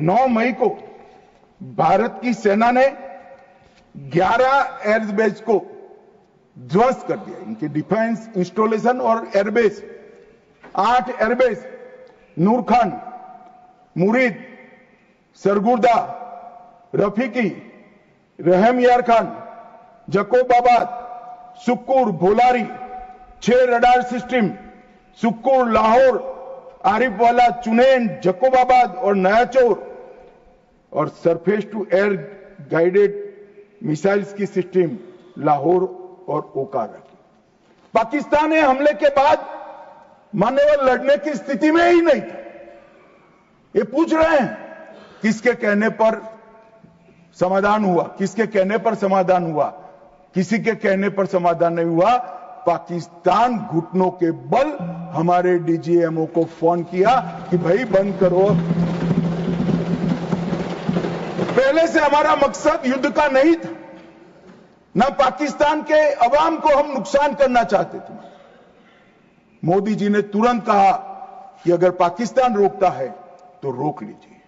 9 मई को भारत की सेना ने 11 एयरबेस को ध्वस्त कर दिया, इनके डिफेंस इंस्टॉलेशन और airbase. 8 airbase Nur Khan, Murid, Sargodha, Rafiqui, Rahim Yar Khan, Jacobabad, Sukkur, Bholari, 6 radar system, Sukkur, Lahore, Arifwala, Chunian, Jacobabad और नयाचौर, और surface to air guided missiles की सिस्टम लाहौर और ओकारा की। पाकिस्तान ने हमले के बाद मान्यवर लड़ने की स्थिति में ही नहीं था। ये पूछ रहे हैं किसके कहने पर समाधान हुआ, किसके कहने पर समाधान हुआ। किसी के कहने पर समाधान नहीं हुआ। पाकिस्तान घुटनों के बल हमारे डीजीएमओ को फोन किया कि भाई बंद करो। पहले से हमारा मकसद युद्ध का नहीं था, ना पाकिस्तान के अवाम को हम नुकसान करना चाहते थे। मोदी जी ने तुरंत कहा कि अगर पाकिस्तान रोकता है तो रोक लीजिए,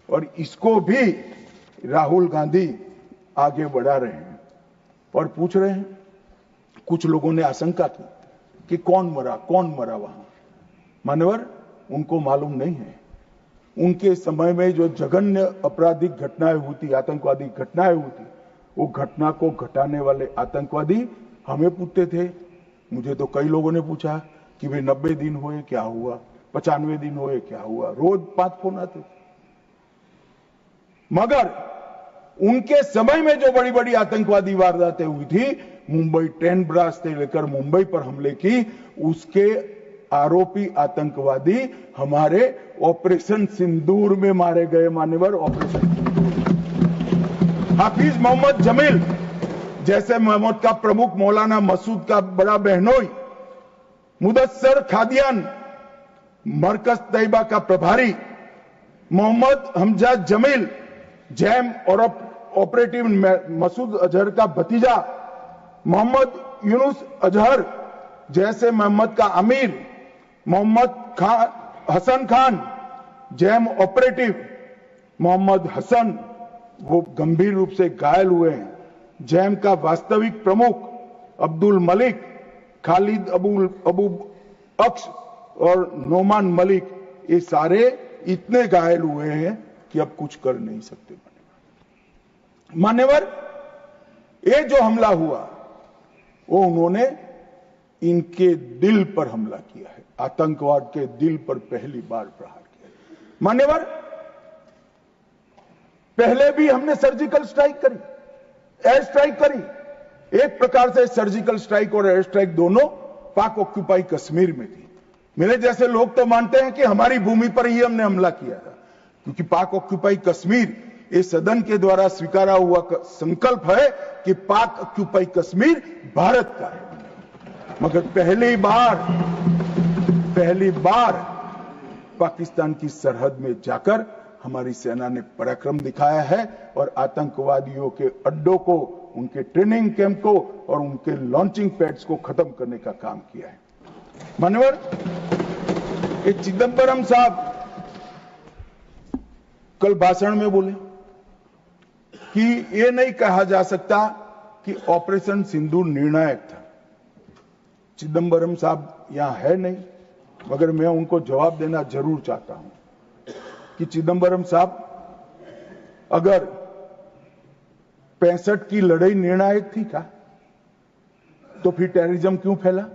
और इसको भी राहुल गांधी आगे बढ़ा रहे हैं और पूछ रहे हैं। कुछ लोगों ने आशंका की कि कौन मरा वहां। मानवर, उनको मालूम नहीं है। उनके समय में जो जघन्य आपराधिक घटनाएं हुई थी, आतंकवादी घटनाएं हुई थी, वो घटना को घटाने वाले आतंकवादी हमें पूछते थे। मुझे तो कई लोगों ने पूछा कि भाई 90 दिन हुए क्या हुआ, 95 दिन हुए क्या हुआ, रोज 5 फोन आते। मगर उनके समय में जो बड़ी बड़ी आतंकवादी वारदातें हुई थी, मुंबई ट्रेन ब्लास्ट से लेकर मुंबई पर हमले की, उसके आरोपी आतंकवादी हमारे ऑपरेशन सिंदूर में मारे गए। मान्यवर, ऑपरेशन सिंदूर। हाफिज मोहम्मद जमील जैसे मोहम्मद का प्रमुख, मौलाना मसूद का बड़ा बहनोई, मुदस्सर खादियान मरकज तैयबा का प्रभारी, मोहम्मद हमजा जमील जैम और ऑपरेटिव मसूद अजहर का भतीजा, मोहम्मद यूनुस अजहर जैसे मोहम्मद का अमीर, मोहम्मद हसन खान जैम ऑपरेटिव, मोहम्मद हसन वो गंभीर रूप से घायल हुए हैं। जैम का वास्तविक प्रमुख अब्दुल मलिक, खालिद अबू अक्स और नोमान मलिक, ये सारे इतने घायल हुए हैं कि अब कुछ कर नहीं सकते। मान्यवर, ये जो हमला हुआ वो उन्होंने इनके दिल पर हमला किया है, आतंकवाद के दिल पर पहली बार प्रहार किया। मान्यवर, पहले भी हमने सर्जिकल स्ट्राइक करी, एयर स्ट्राइक करी। एक प्रकार से सर्जिकल स्ट्राइक और एयर स्ट्राइक दोनों पाक ऑक्यूपाई कश्मीर में थी। मेरे जैसे लोग तो मानते हैं कि हमारी भूमि पर ही हमने हमला किया था, क्योंकि पाक ऑक्यूपाई कश्मीर इस सदन के द्वारा स्वीकारा हुआ संकल्प है कि पाक ऑक्यूपाई कश्मीर भारत का है। मगर पहली बार पाकिस्तान की सरहद में जाकर हमारी सेना ने पराक्रम दिखाया है और आतंकवादियों के अड्डों को, उनके ट्रेनिंग कैंप को और उनके लॉन्चिंग पैड्स को खत्म करने का काम किया है। मान्यवर, ये चिदंबरम साहब कल भाषण में बोले कि ये नहीं कहा जा सकता कि ऑपरेशन सिंदूर निर्णायक था। चिदंबरम साहब यहां है नहीं, मगर मैं उनको जवाब देना जरूर चाहता हूं कि चिदंबरम साहब, अगर 65 की लड़ाई निर्णायक थी क्या, तो फिर टेररिज्म क्यों फैला?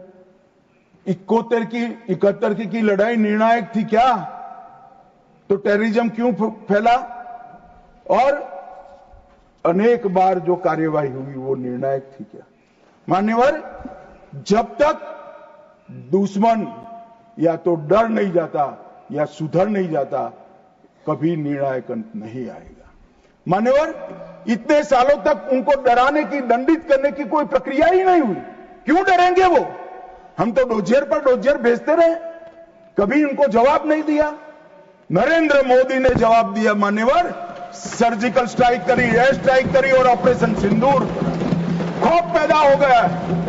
71 की लड़ाई निर्णायक थी क्या, तो टेररिज्म क्यों फैला? और अनेक बार जो कार्यवाही हुई वो निर्णायक थी क्या? मान्यवर, जब तक दुश्मन या तो डर नहीं जाता या सुधर नहीं जाता, कभी निर्णायक अंत नहीं आएगा। मान्यवर, इतने सालों तक उनको डराने की, दंडित करने की कोई प्रक्रिया ही नहीं हुई। क्यों डरेंगे वो? हम तो डोजियर पर डोजियर भेजते रहे, कभी उनको जवाब नहीं दिया। नरेंद्र मोदी ने जवाब दिया। मान्यवर, सर्जिकल स्ट्राइक करी, एयर स्ट्राइक करी और ऑपरेशन सिंदूर। खौफ पैदा हो गया है।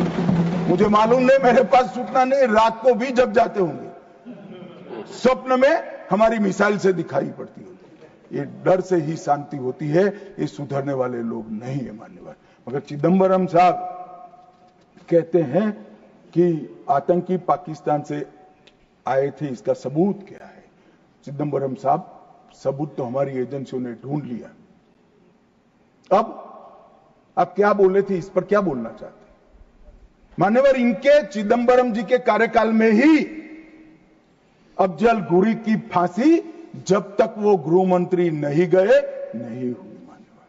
मुझे मालूम नहीं, मेरे पास सूचना नहीं, रात को भी जग जाते होंगे, स्वप्न में हमारी मिसाइल से दिखाई पड़ती होगी। ये डर से ही शांति होती है, ये सुधरने वाले लोग नहीं है। मान्यवर, मगर चिदंबरम साहब कहते हैं कि आतंकी पाकिस्तान से आए थे, इसका सबूत क्या है? चिदंबरम साहब, सबूत तो हमारी एजेंसियों ने ढूंढ लिया। अब आप क्या बोले थे, इस पर क्या बोलना चाहते हैं? मान्यवर, इनके चिदंबरम जी के कार्यकाल में ही अफजल गुरी की फांसी जब तक वो गृह मंत्री नहीं गए नहीं हुई। मान्यवर,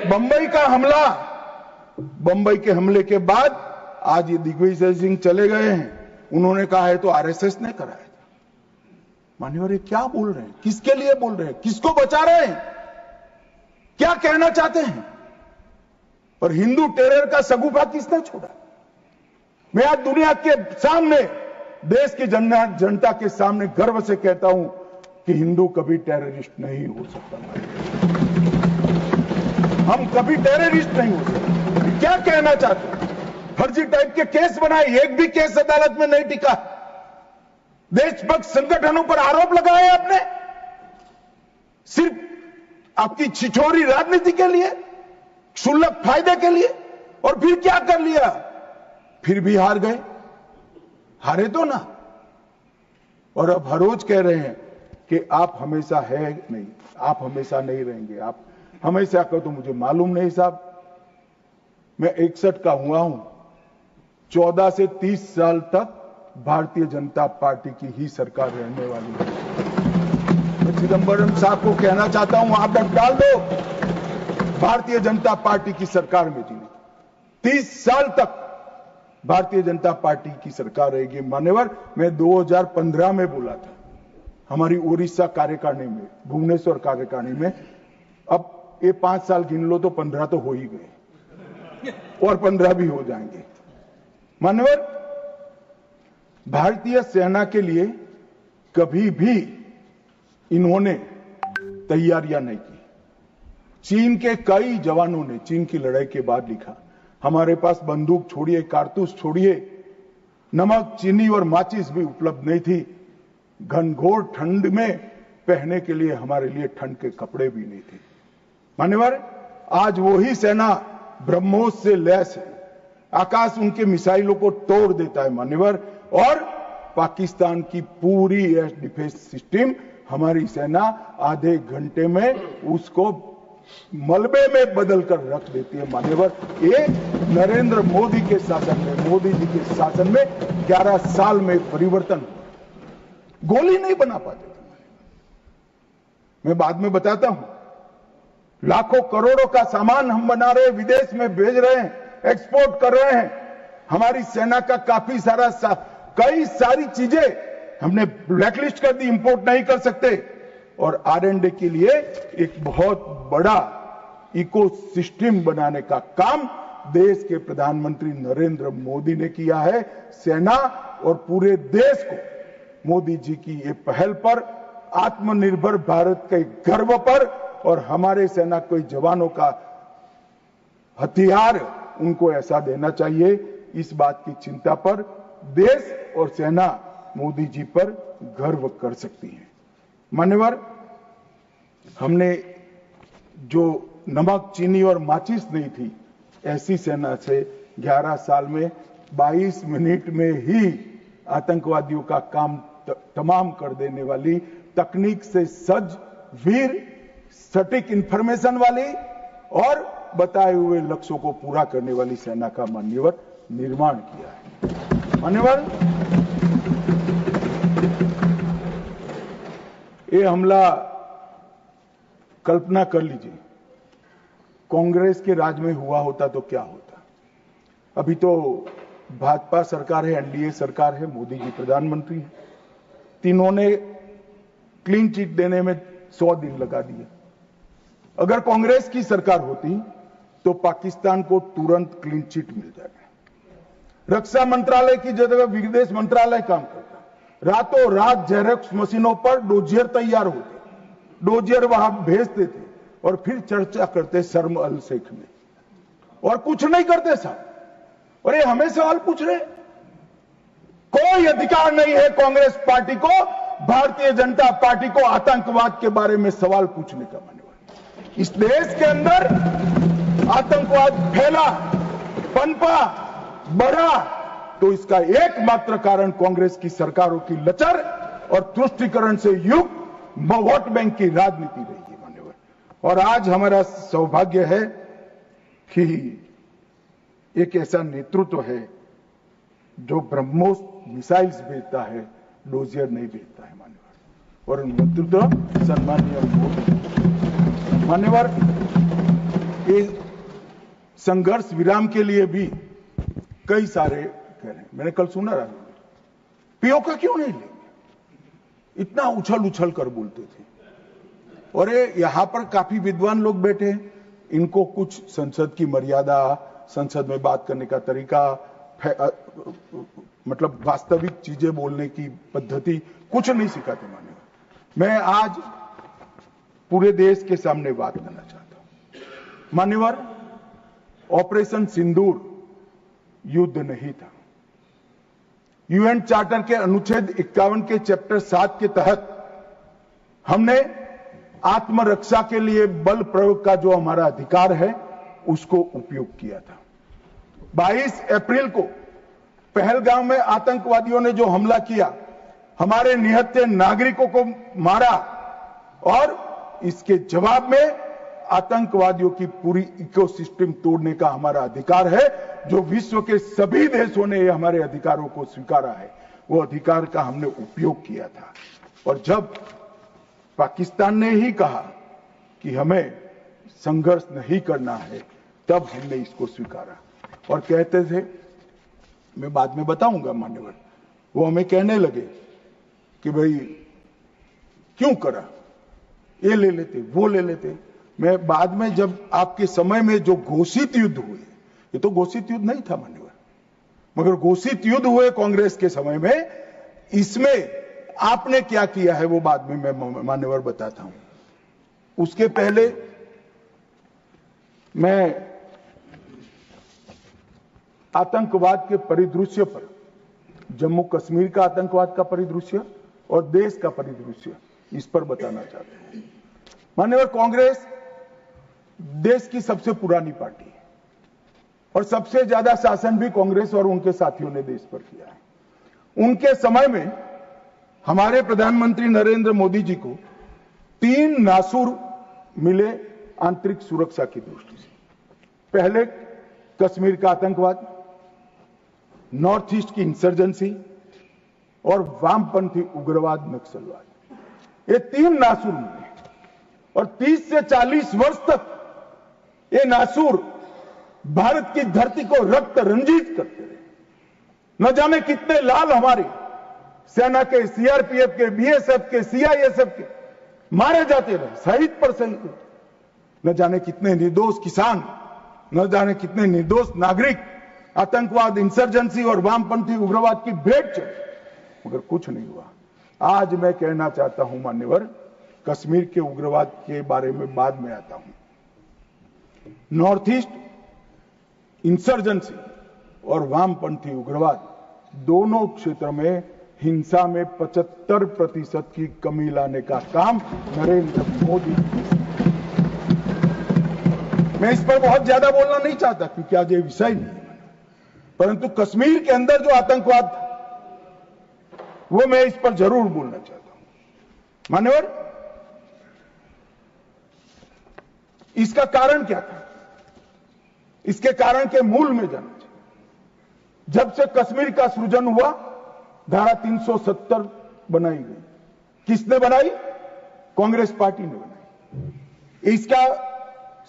बंबई का हमला, बंबई के हमले के बाद आज ये दिग्विजय सिंह चले गए हैं, उन्होंने कहा है तो आरएसएस ने कराया था। मान्यवर, ये क्या बोल रहे हैं? किसके लिए बोल रहे हैं? किसको बचा रहे हैं? क्या कहना चाहते हैं? और हिंदू टेरर का सगुफा किसने छोड़ा? मैं आज दुनिया के सामने, देश की जनता के सामने गर्व से कहता हूं कि हिंदू कभी टेररिस्ट नहीं हो सकता। हम कभी टेररिस्ट नहीं हो सकते। क्या कहना चाहते हैं? फर्जी टाइप के केस बनाए, एक भी केस अदालत में नहीं टिका। देशभक्त संगठनों पर आरोप लगाए आपने, सिर्फ आपकी छिछोरी राजनीति के लिए, क्षुल्लक फायदे के लिए। और फिर क्या कर लिया? फिर भी हार गए। हारे तो ना। और अब हर रोज कह रहे हैं कि आप हमेशा है नहीं, आप हमेशा नहीं रहेंगे, आप हमेशा का तो मुझे मालूम नहीं साहब। मैं 61 का हुआ हूं, 14 से 30 साल तक भारतीय जनता पार्टी की ही सरकार रहने वाली है। मैं चिदंबरम साहब को कहना चाहता हूं, आप वोट डाल दो, भारतीय जनता पार्टी की सरकार में जीने। 30 साल तक भारतीय जनता पार्टी की सरकार रहेगी। मान्यवर, मैं 2015 में बोला था हमारी उड़ीसा कार्यकारिणी में, भुवनेश्वर कार्यकारिणी में। अब ये 5 साल गिन लो तो 15 तो हो ही गए और 15 भी हो जाएंगे। मान्यवर, भारतीय सेना के लिए कभी भी इन्होंने तैयारियां नहीं की। चीन के कई जवानों ने चीन की लड़ाई के बाद लिखा, हमारे पास बंदूक छोड़िए, कारतूस छोड़िए, नमक, चीनी और माचिस भी उपलब्ध नहीं थी। घनघोर ठंड में पहनने के लिए हमारे लिए ठंड के कपड़े भी नहीं थे। मान्यवर, आज वही सेना ब्रह्मोस से लैस है, आकाश उनके मिसाइलों को तोड़ देता है। मान्यवर, और पाकिस्तान की पूरी एयर डिफेंस सिस्टम हमारी सेना आधे घंटे में उसको मलबे में बदल कर रख देती है। मान्यवर, ये नरेंद्र मोदी के शासन में, मोदी जी के शासन में 11 साल में परिवर्तन हुआ। गोली नहीं बना पाते थे। मैं बाद में बताता हूं, लाखों करोड़ों का सामान हम बना रहे हैं, विदेश में भेज रहे हैं, एक्सपोर्ट कर रहे हैं। हमारी सेना का काफी सारा कई सारी चीजें हमने ब्लैकलिस्ट कर दी, इंपोर्ट नहीं कर सकते। और R&D के लिए एक बहुत बड़ा इकोसिस्टम बनाने का काम देश के प्रधानमंत्री नरेंद्र मोदी ने किया है। सेना और पूरे देश को मोदी जी की ये पहल पर, आत्मनिर्भर भारत के गर्व पर और हमारे सेना के जवानों का हथियार उनको ऐसा देना चाहिए, इस बात की चिंता पर देश और सेना मोदी जी पर गर्व कर सकती है। मान्यवर, हमने जो नमक, चीनी और माचिस नहीं थी, ऐसी सेना से 11 साल में 22 मिनट में ही आतंकवादियों का काम तमाम कर देने वाली, तकनीक से सज्ज, वीर, सटीक इंफॉर्मेशन वाली और बताए हुए लक्ष्यों को पूरा करने वाली सेना का मान्यवर निर्माण किया है। मान्यवर, ये हमला कल्पना कर लीजिए कांग्रेस के राज में हुआ होता तो क्या होता। अभी तो भाजपा सरकार है, NDA सरकार है, मोदी जी प्रधानमंत्री है। तीनों ने क्लीन चिट देने में 100 दिन लगा दिए। अगर कांग्रेस की सरकार होती तो पाकिस्तान को तुरंत क्लीन चिट मिल जाएगा। रक्षा मंत्रालय की जगह विदेश मंत्रालय काम करता। रातों रात जेरॉक्स मशीनों पर डोजियर तैयार होते, डोजियर वहां भेजते थे और फिर चर्चा करते शर्म अल शेख में, और कुछ नहीं करते साहब। और ये हमें सवाल पूछ रहे, कोई अधिकार नहीं है कांग्रेस पार्टी को, भारतीय जनता पार्टी को आतंकवाद के बारे में सवाल पूछने का। मान्यवर, इस देश के अंदर आतंकवाद फैला, पनपा, बढ़ा तो इसका एकमात्र कारण कांग्रेस की सरकारों की लचर और तुष्टीकरण से युक्त वोट बैंक की राजनीति रही है। मान्यवर, और आज हमारा सौभाग्य है कि एक ऐसा नेतृत्व है जो ब्रह्मोस मिसाइल्स भेजता है, डोजियर नहीं भेजता है। मान्यवर, और नेतृत्व सम्मानीय मोदी। मान्यवर, ये संघर्ष विराम के लिए भी कई सारे कह रहे हैं। मैंने कल सुना रहा, पीओके क्यों नहीं लेंगे, इतना उछल उछल कर बोलते थे। और ये यहां पर काफी विद्वान लोग बैठे हैं, इनको कुछ संसद की मर्यादा, संसद में बात करने का तरीका, मतलब वास्तविक चीजें बोलने की पद्धति कुछ नहीं सिखाते। मान्यवर, मैं आज पूरे देश के सामने बात करना चाहता हूं। मान्यवर, ऑपरेशन सिंदूर युद्ध नहीं था। UN चार्टर के अनुच्छेद 51 के चैप्टर 7 के तहत हमने आत्मरक्षा के लिए बल प्रयोग का जो हमारा अधिकार है उसको उपयोग किया था। 22 अप्रैल को पहलगाम में आतंकवादियों ने जो हमला किया, हमारे निहत्थे नागरिकों को मारा, और इसके जवाब में आतंकवादियों की पूरी इकोसिस्टम तोड़ने का हमारा अधिकार है, जो विश्व के सभी देशों ने हमारे अधिकारों को स्वीकारा है। वो अधिकार का हमने उपयोग किया था। और जब पाकिस्तान ने ही कहा कि हमें संघर्ष नहीं करना है, तब हमने इसको स्वीकारा और कहते थे मैं बाद में बताऊंगा मान्यवर। वो हमें कहने लगे कि भाई क्यों करा, ये ले लेते वो ले लेते। मैं बाद में जब आपके समय में जो घोषित युद्ध हुए, ये तो घोषित युद्ध नहीं था मान्यवर, मगर घोषित युद्ध हुए कांग्रेस के समय में, इसमें आपने क्या किया है वो बाद में मैं मान्यवर बताता हूं। उसके पहले मैं आतंकवाद के परिदृश्य पर, जम्मू कश्मीर का आतंकवाद का परिदृश्य और देश का परिदृश्य, इस पर बताना चाहता हूं। मान्यवर, कांग्रेस देश की सबसे पुरानी पार्टी है और सबसे ज्यादा शासन भी कांग्रेस और उनके साथियों ने देश पर किया है। उनके समय में हमारे प्रधानमंत्री नरेंद्र मोदी जी को 3 नासूर मिले आंतरिक सुरक्षा की दृष्टि से। पहले कश्मीर का आतंकवाद, नॉर्थ ईस्ट की इंसर्जेंसी और वामपंथी उग्रवाद नक्सलवाद, ये 3 नासूर मिले और 30 से 40 वर्ष तक ये नासूर भारत की धरती को रक्त रंजित करते रहे। न जाने कितने लाल हमारे सेना के, सीआरपीएफ के, बीएसएफ के, सीआईएसएफ के मारे जाते रहे, शहीद पर शहीद। न जाने कितने निर्दोष किसान, न जाने कितने निर्दोष नागरिक आतंकवाद, इंसर्जेंसी और वामपंथी उग्रवाद की भेंट चढ़े, मगर कुछ नहीं हुआ। आज मैं कहना चाहता हूं मान्यवर, कश्मीर के उग्रवाद के बारे में बाद में आता हूं। नॉर्थ ईस्ट इंसर्जेंसी और वामपंथी उग्रवाद दोनों क्षेत्र में हिंसा में 75% की कमी लाने का काम नरेंद्र मोदी। मैं इस पर बहुत ज्यादा बोलना नहीं चाहता क्योंकि आज ये विषय नहीं है, परंतु कश्मीर के अंदर जो आतंकवाद था वो मैं इस पर जरूर बोलना चाहता हूं। मान्यवर, इसका कारण क्या था? इसके कारण के मूल में जाना चाहिए। जब से कश्मीर का सृजन हुआ, धारा 370 बनाई गई। किसने बनाई? कांग्रेस पार्टी ने बनाई। इसका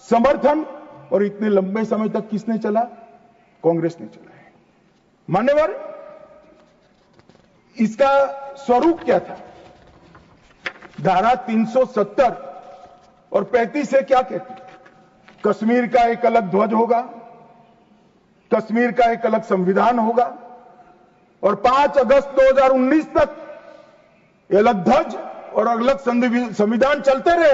समर्थन और इतने लंबे समय तक किसने चला? कांग्रेस ने चला है। मान्यवर, इसका स्वरूप क्या था? धारा 370 और 35 से क्या कहती? कश्मीर का एक अलग ध्वज होगा, कश्मीर का एक अलग संविधान होगा और 5 अगस्त 2019 तक ये अलग ध्वज और अलग संविधान चलते रहे।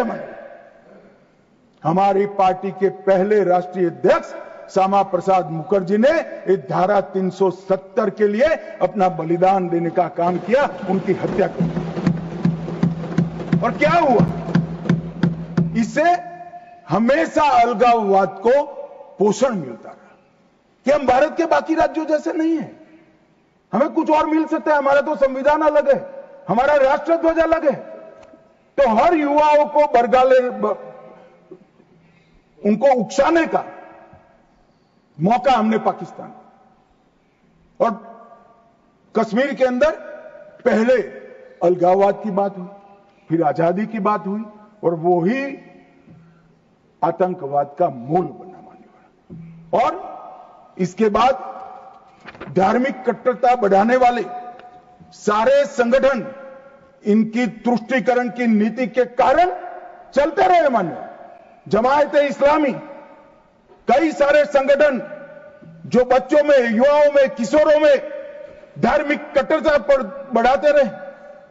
हमारी पार्टी के पहले राष्ट्रीय अध्यक्ष श्यामा प्रसाद मुखर्जी ने इस धारा 370 के लिए अपना बलिदान देने का काम किया, उनकी हत्या कर दी। और क्या हुआ? इससे हमेशा अलगाववाद को पोषण मिलता रहा कि हम भारत के बाकी राज्यों जैसे नहीं है, हमें कुछ और मिल सकता है, हमारा तो संविधान अलग है, हमारा राष्ट्र ध्वज अलग है। तो हर युवाओं को बरगाले, उनको उकसाने का मौका हमने पाकिस्तान, और कश्मीर के अंदर पहले अलगाववाद की बात हुई, फिर आजादी की बात हुई और वो ही आतंकवाद का मूल बना मान्यवर। और इसके बाद धार्मिक कट्टरता बढ़ाने वाले सारे संगठन इनकी तुष्टीकरण की नीति के कारण चलते रहे मान्यवर। जमायत-ए इस्लामी, कई सारे संगठन जो बच्चों में, युवाओं में, किशोरों में धार्मिक कट्टरता पर बढ़ाते रहे,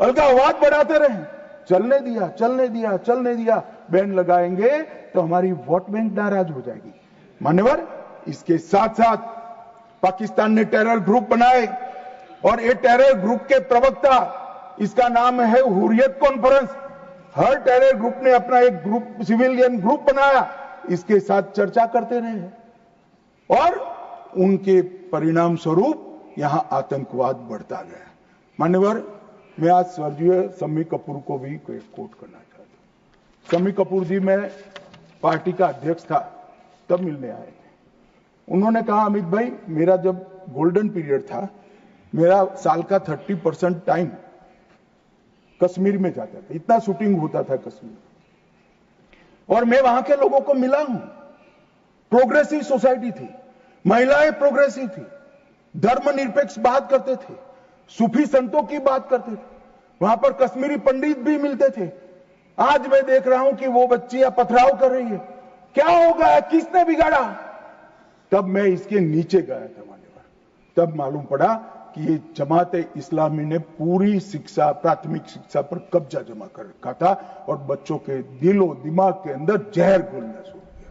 अलगाववाद बढ़ाते रहे, चलने दिया, चलने दिया, चलने दिया। बैन लगाएंगे तो हमारी वोट बैंक नाराज हो जाएगी मान्यवर। इसके साथ साथ पाकिस्तान ने टेरर ग्रुप बनाए और ये टेरर ग्रुप के प्रवक्ता, इसका नाम है हुर्रियत कॉन्फ्रेंस। हर टेरर ग्रुप ने अपना एक ग्रुप, सिविलियन ग्रुप बनाया, इसके साथ चर्चा करते रहे और उनके परिणाम स्वरूप यहां आतंकवाद बढ़ता गया मान्यवर। मैं आज स्वर्गीय शम्मी कपूर को भी कोट करना चाहता हूं। शम्मी कपूर जी, मैं पार्टी का अध्यक्ष था तब मिलने आए थे। उन्होंने कहा, अमित भाई, मेरा जब गोल्डन पीरियड था, मेरा साल का 30% टाइम कश्मीर में जाता था, इतना शूटिंग होता था कश्मीर, और मैं वहां के लोगों को मिला हूं। प्रोग्रेसिव सोसाइटी थी, महिलाएं प्रोग्रेसिव थी, धर्मनिरपेक्ष बात करते थे, सूफी संतों की बात करते थे, वहां पर कश्मीरी पंडित भी मिलते थे। आज मैं देख रहा हूं कि वो बच्चियां पथराव कर रही है। क्या होगा, किसने बिगाड़ा? तब मैं इसके नीचे गया था मान्यवर, तब मालूम पड़ा कि ये जमात इस्लामी ने पूरी शिक्षा, प्राथमिक शिक्षा पर कब्जा जमा कर रखा था और बच्चों के दिलो दिमाग के अंदर जहर घोलना शुरू किया।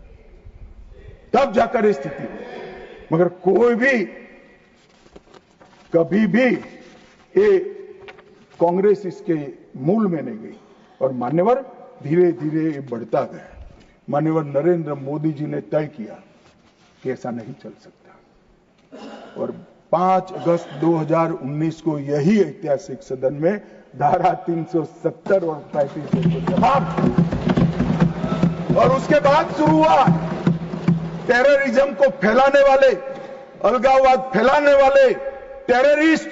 तब जाकर ये स्थिति हुई। मगर कोई भी कभी भी ये कांग्रेस इसके मूल में नहीं गई और मान्यवर धीरे धीरे ये बढ़ता गया। मान्यवर नरेंद्र मोदी जी ने तय किया कि ऐसा नहीं चल सकता और 5 अगस्त 2019 को यही ऐतिहासिक सदन में धारा 370 और 35 को समाप्त, और उसके बाद शुरू हुआ टेररिज्म को फैलाने वाले, अलगाववाद फैलाने वाले टेररिस्ट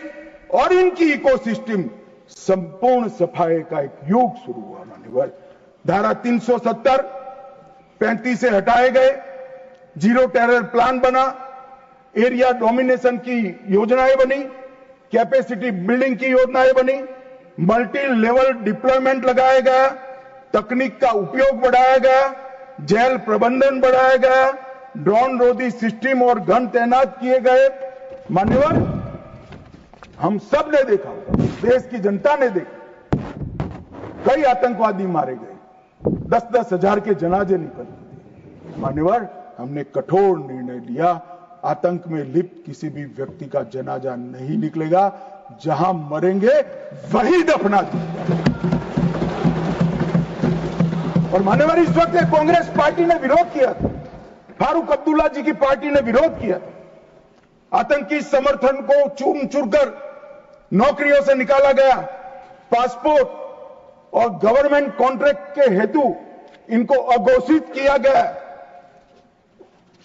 और इनकी इकोसिस्टम संपूर्ण सफाई का एक युग शुरू हुआ मान्यवर। धारा 370 35 से हटाए गए, जीरो टेरर प्लान बना, एरिया डोमिनेशन की योजनाएं बनी, कैपेसिटी बिल्डिंग की योजनाएं बनी, मल्टी लेवल डिप्लॉयमेंट लगाया गया, तकनीक का उपयोग बढ़ाया गया, जेल प्रबंधन बढ़ाया गया, ड्रोन रोधी सिस्टम और गन तैनात किए गए। मान्यवर हम सब ने देखा, देश की जनता ने देखा, कई आतंकवादी मारे गए, 10-10 हजार के जनाजे निकलते थे। मान्यवर हमने कठोर निर्णय लिया, आतंक में लिप्त किसी भी व्यक्ति का जनाजा नहीं निकलेगा, जहां मरेंगे वही दफना दिया। और मान्यवर इस वक्त कांग्रेस पार्टी ने विरोध किया था, फारूक अब्दुल्ला जी की पार्टी ने विरोध किया था, आतंकी समर्थन को चूम चूरकर नौकरियों से निकाला गया, पासपोर्ट और गवर्नमेंट कॉन्ट्रैक्ट के हेतु इनको अघोषित किया गया।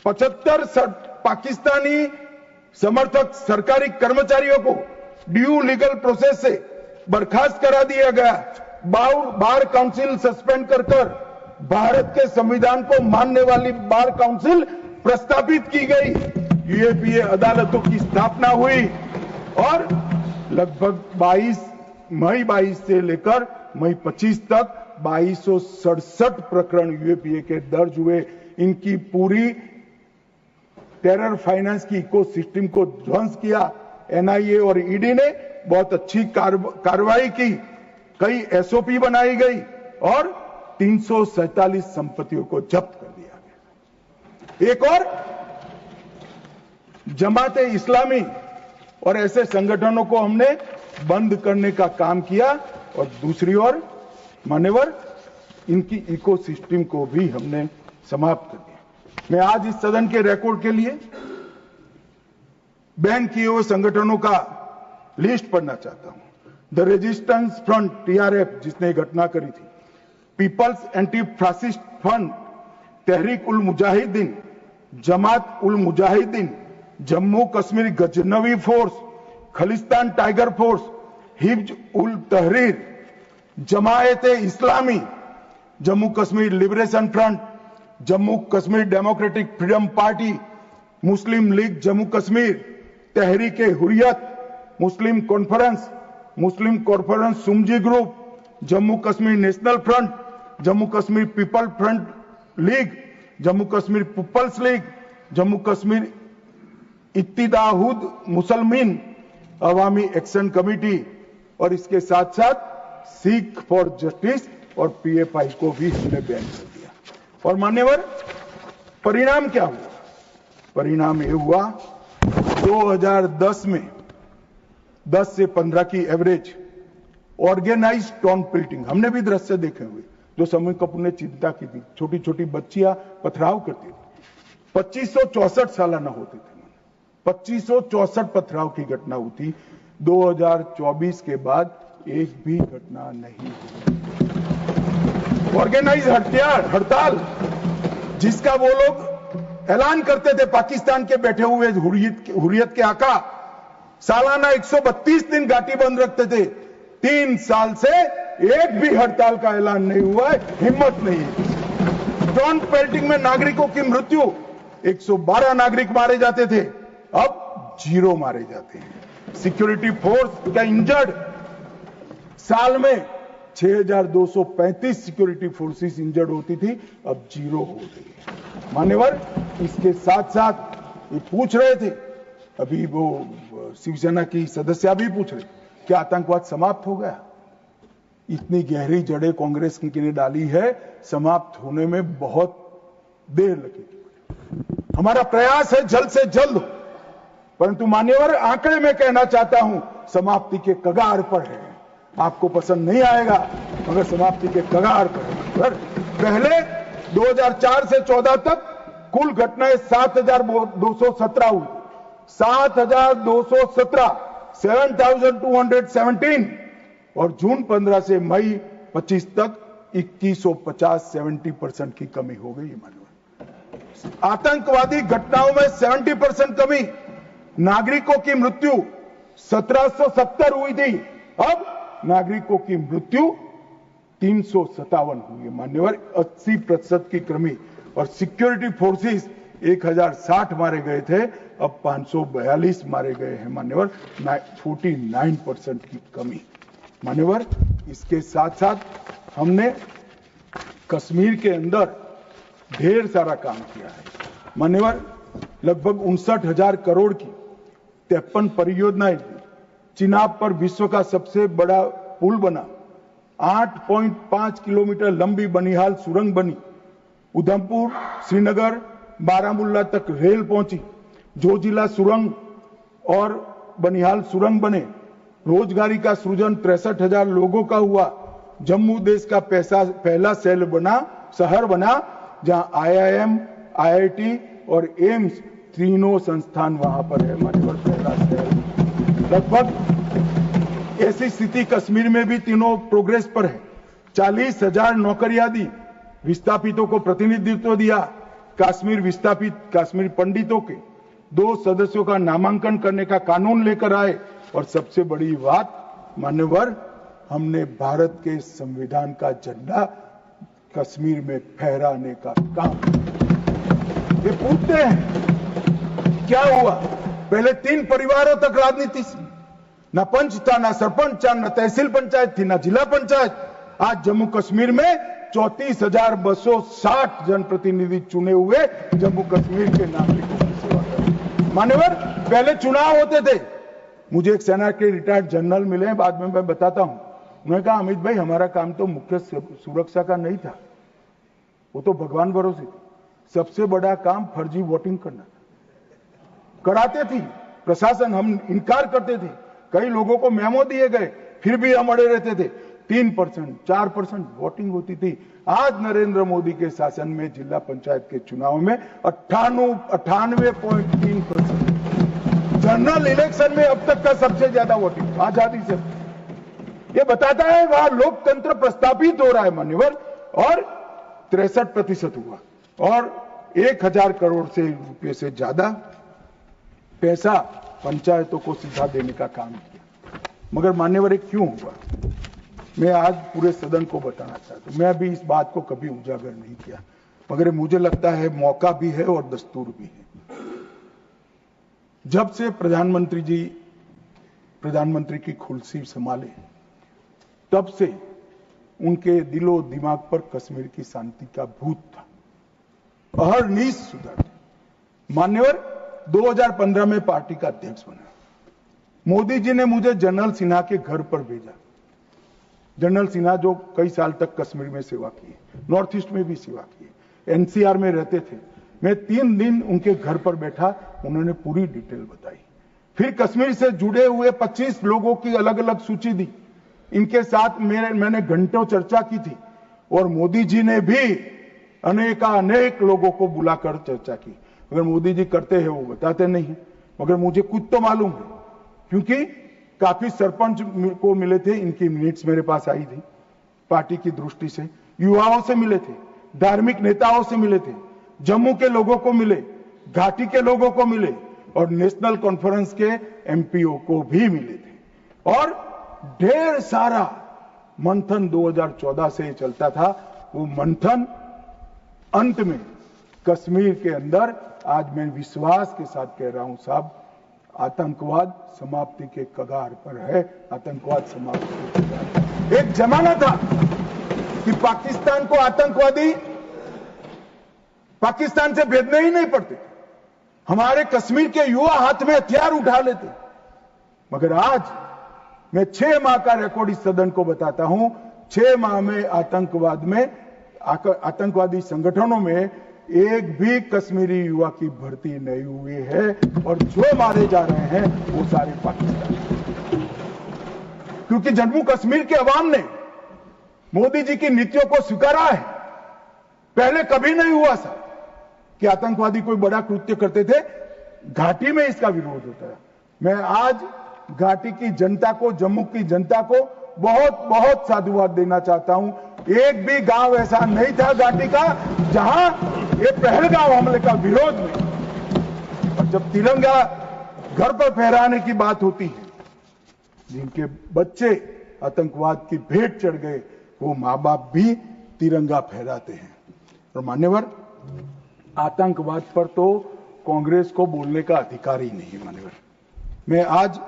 75 पाकिस्तानी समर्थक सरकारी कर्मचारियों को ड्यू लीगल प्रोसेस से बर्खास्त करा दिया गया। बार काउंसिल सस्पेंड कर भारत के संविधान को मानने वाली बार काउंसिल प्रस्तावित की गई। यूएपीए अदालतों की स्थापना हुई और लगभग मई 22 से लेकर मई 25 तक 2267 प्रकरण यूएपीए के दर्ज हुए। इनकी पूरी टेरर फाइनेंस की इकोसिस्टम को ध्वंस किया। एनआईए और ईडी ने बहुत अच्छी कार्रवाई की, कई एसओपी बनाई गई और 347 संपत्तियों को जब्त कर दिया गया। एक और जमात इस्लामी और ऐसे संगठनों को हमने बंद करने का काम किया और दूसरी ओर मान्यवर इनकी इकोसिस्टम को भी हमने समाप्त कर दिया। मैं आज इस सदन के रिकॉर्ड के लिए बैन किए हुए संगठनों का लिस्ट पढ़ना चाहता हूं। द रेजिस्टेंस फ्रंट टीआरएफ जिसने घटना करी थी, peoples anti fascist front, Tehreek ul Mujahideen, Jamaat ul Mujahideen, Jammu Kashmir Ghaznavi force, Khalistan tiger force, हिब्ज ul Tahrir, Jamaat Islami, Jammu Kashmir liberation front, Jammu Kashmir democratic freedom party, Muslim league Jammu Kashmir, Tehreek Hurriyat, Muslim conference Sumji group, Jammu Kashmir national front, Jammu Kashmir people front league, Jammu Kashmir peoples league, Jammu Kashmir Ittehad Musalman Awami action committee और इसके साथ साथ सिख फॉर जस्टिस और पीएफआई को भी हमने बैन कर दिया। और मान्यवर परिणाम क्या हुआ? परिणाम ये हुआ 2010 में 10 से 15 की एवरेज ऑर्गेनाइज टाउन पिल्टिंग हमने भी दृश्य देखे हुए जो समूह कपूर ने चिंता की थी। छोटी छोटी बच्चियां पथराव करती थी। 2564 सालाना होते थे। 2564 पथराव की घटना हुई थी। 2024 के बाद एक भी घटना नहीं हुई। ऑर्गेनाइज हड़ताल जिसका वो लोग ऐलान करते थे, पाकिस्तान के बैठे हुए हुर्रियत के आका सालाना 132 दिन घाटी बंद रखते थे। 3 साल से एक भी हड़ताल का ऐलान नहीं हुआ है, हिम्मत नहीं है। टाउन पेल्टिंग में नागरिकों की मृत्यु, 112 नागरिक मारे जाते थे, अब 0 मारे जाते हैं। सिक्योरिटी फोर्स का इंजर्ड साल में 6,235 सिक्योरिटी फोर्सेस इंजर्ड होती थी, अब 0 हो गई है। मान्यवर, इसके साथ साथ ये पूछ रहे थे, अभी वो शिवसेना की सदस्य भी पूछ रहे, क्या आतंकवाद समाप्त हो गया? इतनी गहरी जड़ें कांग्रेस ने डाली है, समाप्त होने में बहुत देर लगेगी। हमारा प्रयास है जल्द से जल्द, परंतु मान्यवर आंकड़े में कहना चाहता हूं, समाप्ति के कगार पर है। आपको पसंद नहीं आएगा, मगर समाप्ति के कगार पर है। पहले 2004 से 14 तक कुल घटनाएं 7,217 हुई। 7,217, 7,217, और जून 15 से मई 25 तक 2150, 70% की कमी हो गई है। आतंकवादी घटनाओं में 70% कमी। नागरिकों की मृत्यु 1770 हुई थी, अब नागरिकों की मृत्यु 357 हुई है। मान्यवर, 80% की कमी। और सिक्योरिटी फोर्सेस 1060 मारे गए थे, अब 542 मारे गए हैं। मान्यवर, 49% की कमी। मान्यवर, इसके साथ साथ हमने कश्मीर के अंदर ढेर सारा काम किया है। मान्यवर, लगभग 59,000 करोड़ की 53 परियोजनाएं, चिनाब पर विश्व का सबसे बड़ा पुल बना, 8.5 किलोमीटर लंबी बनिहाल सुरंग बनी, उधमपुर, श्रीनगर, बारामूला तक रेल पहुंची, जोजिला सुरंग और बनिहाल सुरंग बने, रोजगारी का सृजन 63,000 लोगों का हुआ, जम्मू देश का पहला शहर बना जहां IIM, IIT और एम्स तीनों संस्थान वहां पर है। मान्यवर, पहला शहर। लगभग ऐसी स्थिति कश्मीर में भी तीनों प्रोग्रेस पर है। 40,000 नौकरियां दी, विस्थापितों को प्रतिनिधित्व दिया, कश्मीर विस्थापित कश्मीर पंडितों के 2 सदस्यों का नामांकन करने का कानून लेकर आए, और सबसे बड़ी बात मान्यवर, हमने भारत के संविधान का झंडा कश्मीर में फहराने का काम। ये पूछते हैं क्या हुआ? पहले 3 परिवारों तक राजनीति थी, ना पंच था, ना सरपंच था, ना तहसील पंचायत थी, ना जिला पंचायत। आज जम्मू कश्मीर में 34,260 जनप्रतिनिधि चुने हुए जम्मू कश्मीर के नागरिकों की सेवा कर। मान्यवर, पहले चुनाव होते थे। मुझे एक सेना के रिटायर्ड जनरल मिले, बाद में मैं बताता हूं। उन्होंने कहा, अमित भाई, हमारा काम तो मुख्य सुरक्षा का नहीं था, वो तो भगवान भरोसे थी। सबसे बड़ा काम फर्जी वोटिंग करना। कराते थी प्रशासन, हम इनकार करते थे। कई लोगों को मेमो दिए गए, फिर भी हम अड़े रहते थे। 3%, 4% वोटिंग होती थी। आज नरेंद्र मोदी के शासन में जिला पंचायत के चुनाव में 98.3%। जनरल इलेक्शन में अब तक का सबसे ज्यादा वोटिंग आजादी से। ये बताता है वहां लोकतंत्र प्रस्थापित हो रहा है। मान्यवर, और 63% हुआ, और 1,000 करोड़ से रुपए से ज्यादा पैसा पंचायतों को सीधा देने का काम किया। मगर मान्यवर, ये क्यों हुआ? मैं आज पूरे सदन को बताना चाहता हूं। मैं भी इस बात को कभी उजागर नहीं किया, मगर मुझे लगता है मौका भी है और दस्तूर भी है। जब से प्रधानमंत्री की कुर्सी संभाले, तब से उनके दिलो दिमाग पर कश्मीर की शांति का भूत था। अहरनीश सुधर। मान्यवर, 2015 में पार्टी का अध्यक्ष बना। मोदी जी ने मुझे जनरल सिन्हा के घर पर भेजा। जनरल सिन्हा जो कई साल तक कश्मीर में सेवा की, नॉर्थ ईस्ट में भी सेवा की, NCR में रहते थे। मैं 3 दिन उनके घर पर बैठा, उन्होंने पूरी डिटेल बताई। फिर कश्मीर से जुड़े हुए 25 लोगों की अलग अलग सूची दी। इनके साथ मैंने घंटों चर्चा की थी, और मोदी जी ने भी अनेक लोगों को बुलाकर चर्चा की। अगर मोदी जी करते हैं वो बताते नहीं है, मगर मुझे कुछ तो मालूम है, क्योंकि काफी सरपंच को मिले थे। इनकी मिनट्स मेरे पास आई थी। पार्टी की दृष्टि से युवाओं से मिले थे, धार्मिक नेताओं से मिले थे, जम्मू के लोगों को मिले, घाटी के लोगों को मिले, और नेशनल कॉन्फ्रेंस के MPO को भी मिले थे। और ढेर सारा मंथन 2014 से चलता था। वो मंथन अंत में कश्मीर के अंदर, आज मैं विश्वास के साथ कह रहा हूं साहब, आतंकवाद समाप्ति के कगार पर है, आतंकवाद समाप्ति के कगार पर। एक जमाना था कि पाकिस्तान को आतंकवादी पाकिस्तान से भेजने ही नहीं पड़ते, हमारे कश्मीर के युवा हाथ में हथियार उठा लेते। मगर आज मैं 6 माह का रिकॉर्ड इस सदन को बताता हूं, 6 माह में आतंकवादी संगठनों में एक भी कश्मीरी युवा की भर्ती नहीं हुई है, और जो मारे जा रहे हैं वो सारे पाकिस्तानी। क्योंकि जम्मू कश्मीर के अवाम ने मोदी जी की नीतियों को स्वीकारा है। पहले कभी नहीं हुआ सा कि आतंकवादी कोई बड़ा कृत्य करते थे, घाटी में इसका विरोध होता है। मैं आज घाटी की जनता को, जम्मू की जनता को बहुत बहुत साधुवाद देना चाहता हूं। एक भी गांव ऐसा नहीं था घाटी का जहां ये पहलगाम हमले का विरोध नहीं। और जब तिरंगा घर पर फहराने की बात होती है, जिनके बच्चे आतंकवाद की भेंट चढ़ गए, वो मां बाप भी तिरंगा फहराते हैं। और मान्यवर, आतंकवाद पर तो कांग्रेस को बोलने का अधिकार ही नहीं है। मान्यवर, मैं आज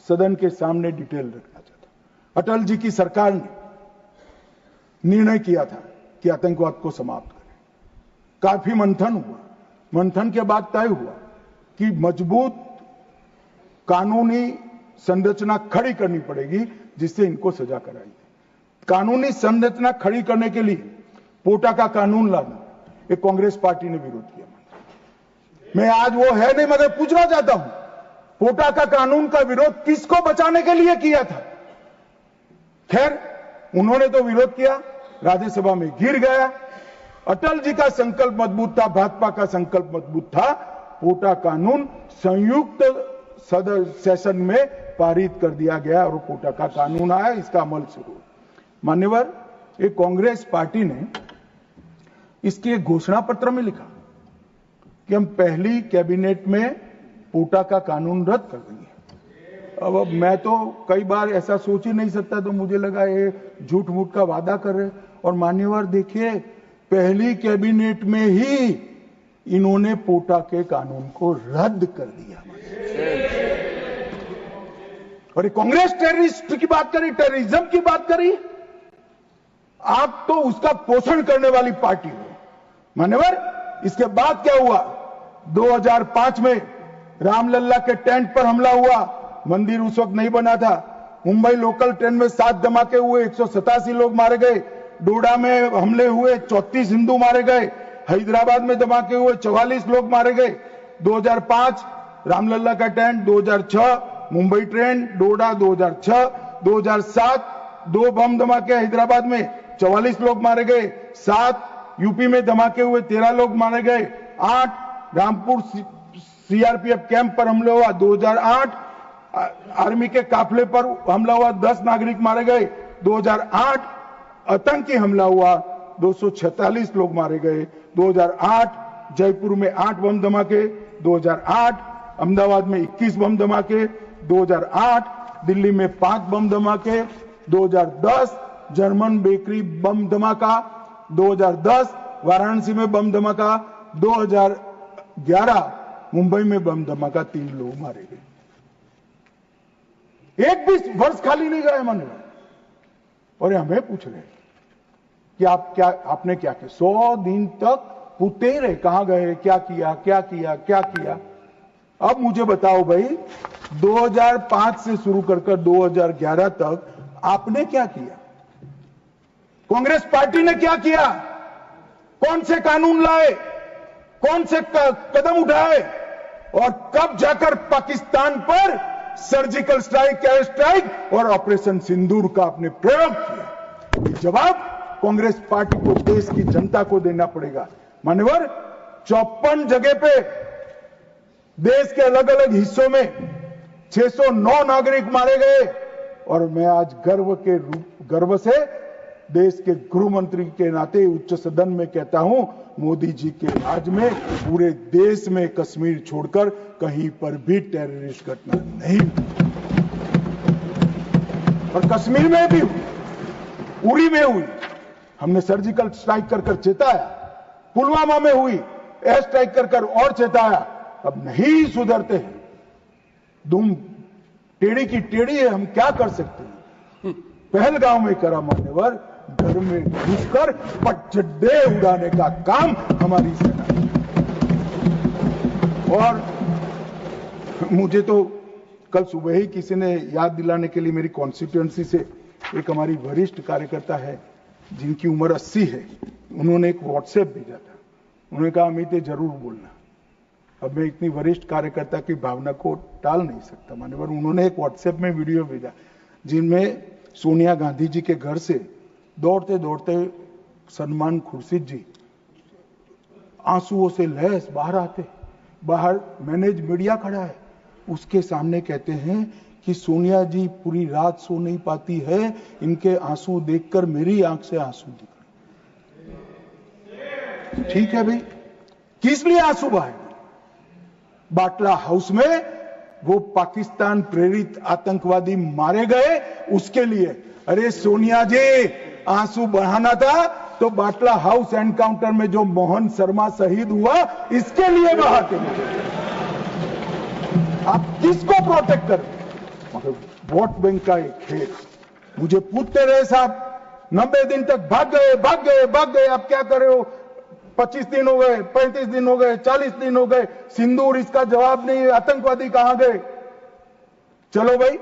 सदन के सामने डिटेल रखना चाहता हूं। अटल जी की सरकार ने निर्णय किया था कि आतंकवाद को समाप्त करें। काफी मंथन हुआ, मंथन के बाद तय हुआ कि मजबूत कानूनी संरचना खड़ी करनी पड़ेगी जिससे इनको सजा कराई। कानूनी संरचना खड़ी करने के लिए पोटा का कानून लाना, एक कांग्रेस पार्टी ने विरोध किया। मैं आज वो है नहीं, मगर पूछना चाहता हूं, पोटा का कानून का विरोध किसको बचाने के लिए किया था? खैर, उन्होंने तो विरोध किया, राज्यसभा में गिर गया। अटल जी का संकल्प मजबूत था, भाजपा का संकल्प मजबूत था। पोटा कानून संयुक्त सदन सेशन में पारित कर दिया गया और पोटा का कानून आया, इसका अमल शुरू। मान्यवर, एक कांग्रेस पार्टी ने इसके घोषणा पत्र में लिखा कि हम पहली कैबिनेट में पोटा का कानून रद्द कर देंगे। अब मैं तो कई बार ऐसा सोच ही नहीं सकता, तो मुझे लगा ये झूठ मूठ का वादा कर रहे। और मान्यवर देखिए, पहली कैबिनेट में ही इन्होंने पोटा के कानून को रद्द कर दिया। और कांग्रेस टेररिस्ट की बात करी, टेररिज्म की बात करी, आप तो उसका पोषण करने वाली पार्टी हो। मान्यवर, इसके बाद क्या हुआ? 2005 में रामलल्ला के टेंट पर हमला हुआ। मंदिर उस वक्त नहीं बना था। मुंबई लोकल ट्रेन में 7 धमाके हुए, 187 लोग मारे गए। डोडा में हमले हुए, 34 हिंदू मारे गए। हैदराबाद में धमाके हुए, 44 लोग मारे गए। 2005 रामलल्ला का टेंट, 2006 मुंबई ट्रेन, डोडा 2006, 2007 2 बम धमाके हैदराबाद में, 44 लोग मारे गए। 7 यूपी में धमाके हुए, 13 लोग मारे गए। 8 रामपुर सीआरपीएफ कैंप पर हमला हुआ। 2008 आर्मी के काफिले पर हमला हुआ, 10 नागरिक मारे गए। 2008 आतंकी हमला हुआ, 246 लोग मारे गए। 2008 जयपुर में 8 बम धमाके। 2008 अहमदाबाद में 21 बम धमाके। 2008 दिल्ली में 5 बम धमाके। 2010 जर्मन बेकरी बम धमाका। 2010 वाराणसी में बम धमाका। 2011 मुंबई में बम धमाका, 3 लोग मारे गए। एक भी वर्ष खाली नहीं गए मन में। और हमें पूछ रहे कि आपने क्या किया? 100 दिन तक पूछते ही रहे, कहां गए, क्या किया, क्या किया, क्या किया। अब मुझे बताओ भाई, 2005 से शुरू कर 2011 तक आपने क्या किया? कांग्रेस पार्टी ने क्या किया? कौन से कानून लाए, कौन से कदम उठाए, और कब जाकर पाकिस्तान पर सर्जिकल स्ट्राइक, एयर स्ट्राइक और ऑपरेशन सिंदूर का आपने प्रयोग किया? ये जवाब कांग्रेस पार्टी को, देश की जनता को देना पड़ेगा। मान्यवर, 54 जगह पे देश के अलग अलग हिस्सों में 609 नागरिक मारे गए। और मैं आज गर्व से देश के गृह मंत्री के नाते उच्च सदन में कहता हूं, मोदी जी के राज में पूरे देश में कश्मीर छोड़कर कहीं पर भी टेररिस्ट घटना नहीं। और कश्मीर में भी हुई, उड़ी में हुई, हमने सर्जिकल स्ट्राइक कर चेताया। पुलवामा में हुई, एयर स्ट्राइक कर और चेताया। अब नहीं सुधरते हैं। दुम टेढ़ी की टेढ़ी है, हम क्या कर सकते हैं। पहलगांव में करा मान्यवर, घर में घुसकर पटचड्डे उड़ाने का काम हमारी सेना ने। और मुझे तो कल सुबह ही किसी ने याद दिलाने के लिए मेरी कॉन्स्टिट्यूएंसी से एक हमारी वरिष्ठ कार्यकर्ता है जिनकी उम्र 80 है, उन्होंने एक व्हाट्सएप भेजा था। उन्होंने कहा अमित जरूर बोलना। अब मैं इतनी वरिष्ठ कार्यकर्ता की भावना को टाल नहीं सकता मान्यवर। उन्होंने एक व्हाट्सएप में वीडियो भेजा जिनमें सोनिया गांधी जी के घर से दौड़ते दौड़ते सलमान खुर्शीद जी आंसुओं से लहस बाहर आते, बाहर मैनेज मीडिया खड़ा है, उसके सामने कहते हैं कि सोनिया जी पूरी रात सो नहीं पाती है, इनके आंसू देखकर मेरी आंख से आंसू निकले। ठीक है भाई, किस लिए आंसू बहाए? बाटला हाउस में वो पाकिस्तान प्रेरित आतंकवादी मारे गए उसके लिए। अरे सोनिया जी, आंसू बहाना था तो बाटला हाउस एनकाउंटर में जो मोहन शर्मा शहीद हुआ इसके लिए बहाते। आप किसको प्रोटेक्ट कर? वोट बैंक का एक खेल। मुझे पूछते रहे साहब, 90 दिन तक भाग गए, आप क्या कर रहे हो? 25 दिन हो गए, 35 दिन हो गए, 40 दिन हो गए, सिंदूर इसका जवाब नहीं, आतंकवादी कहां गए? चलो भाई,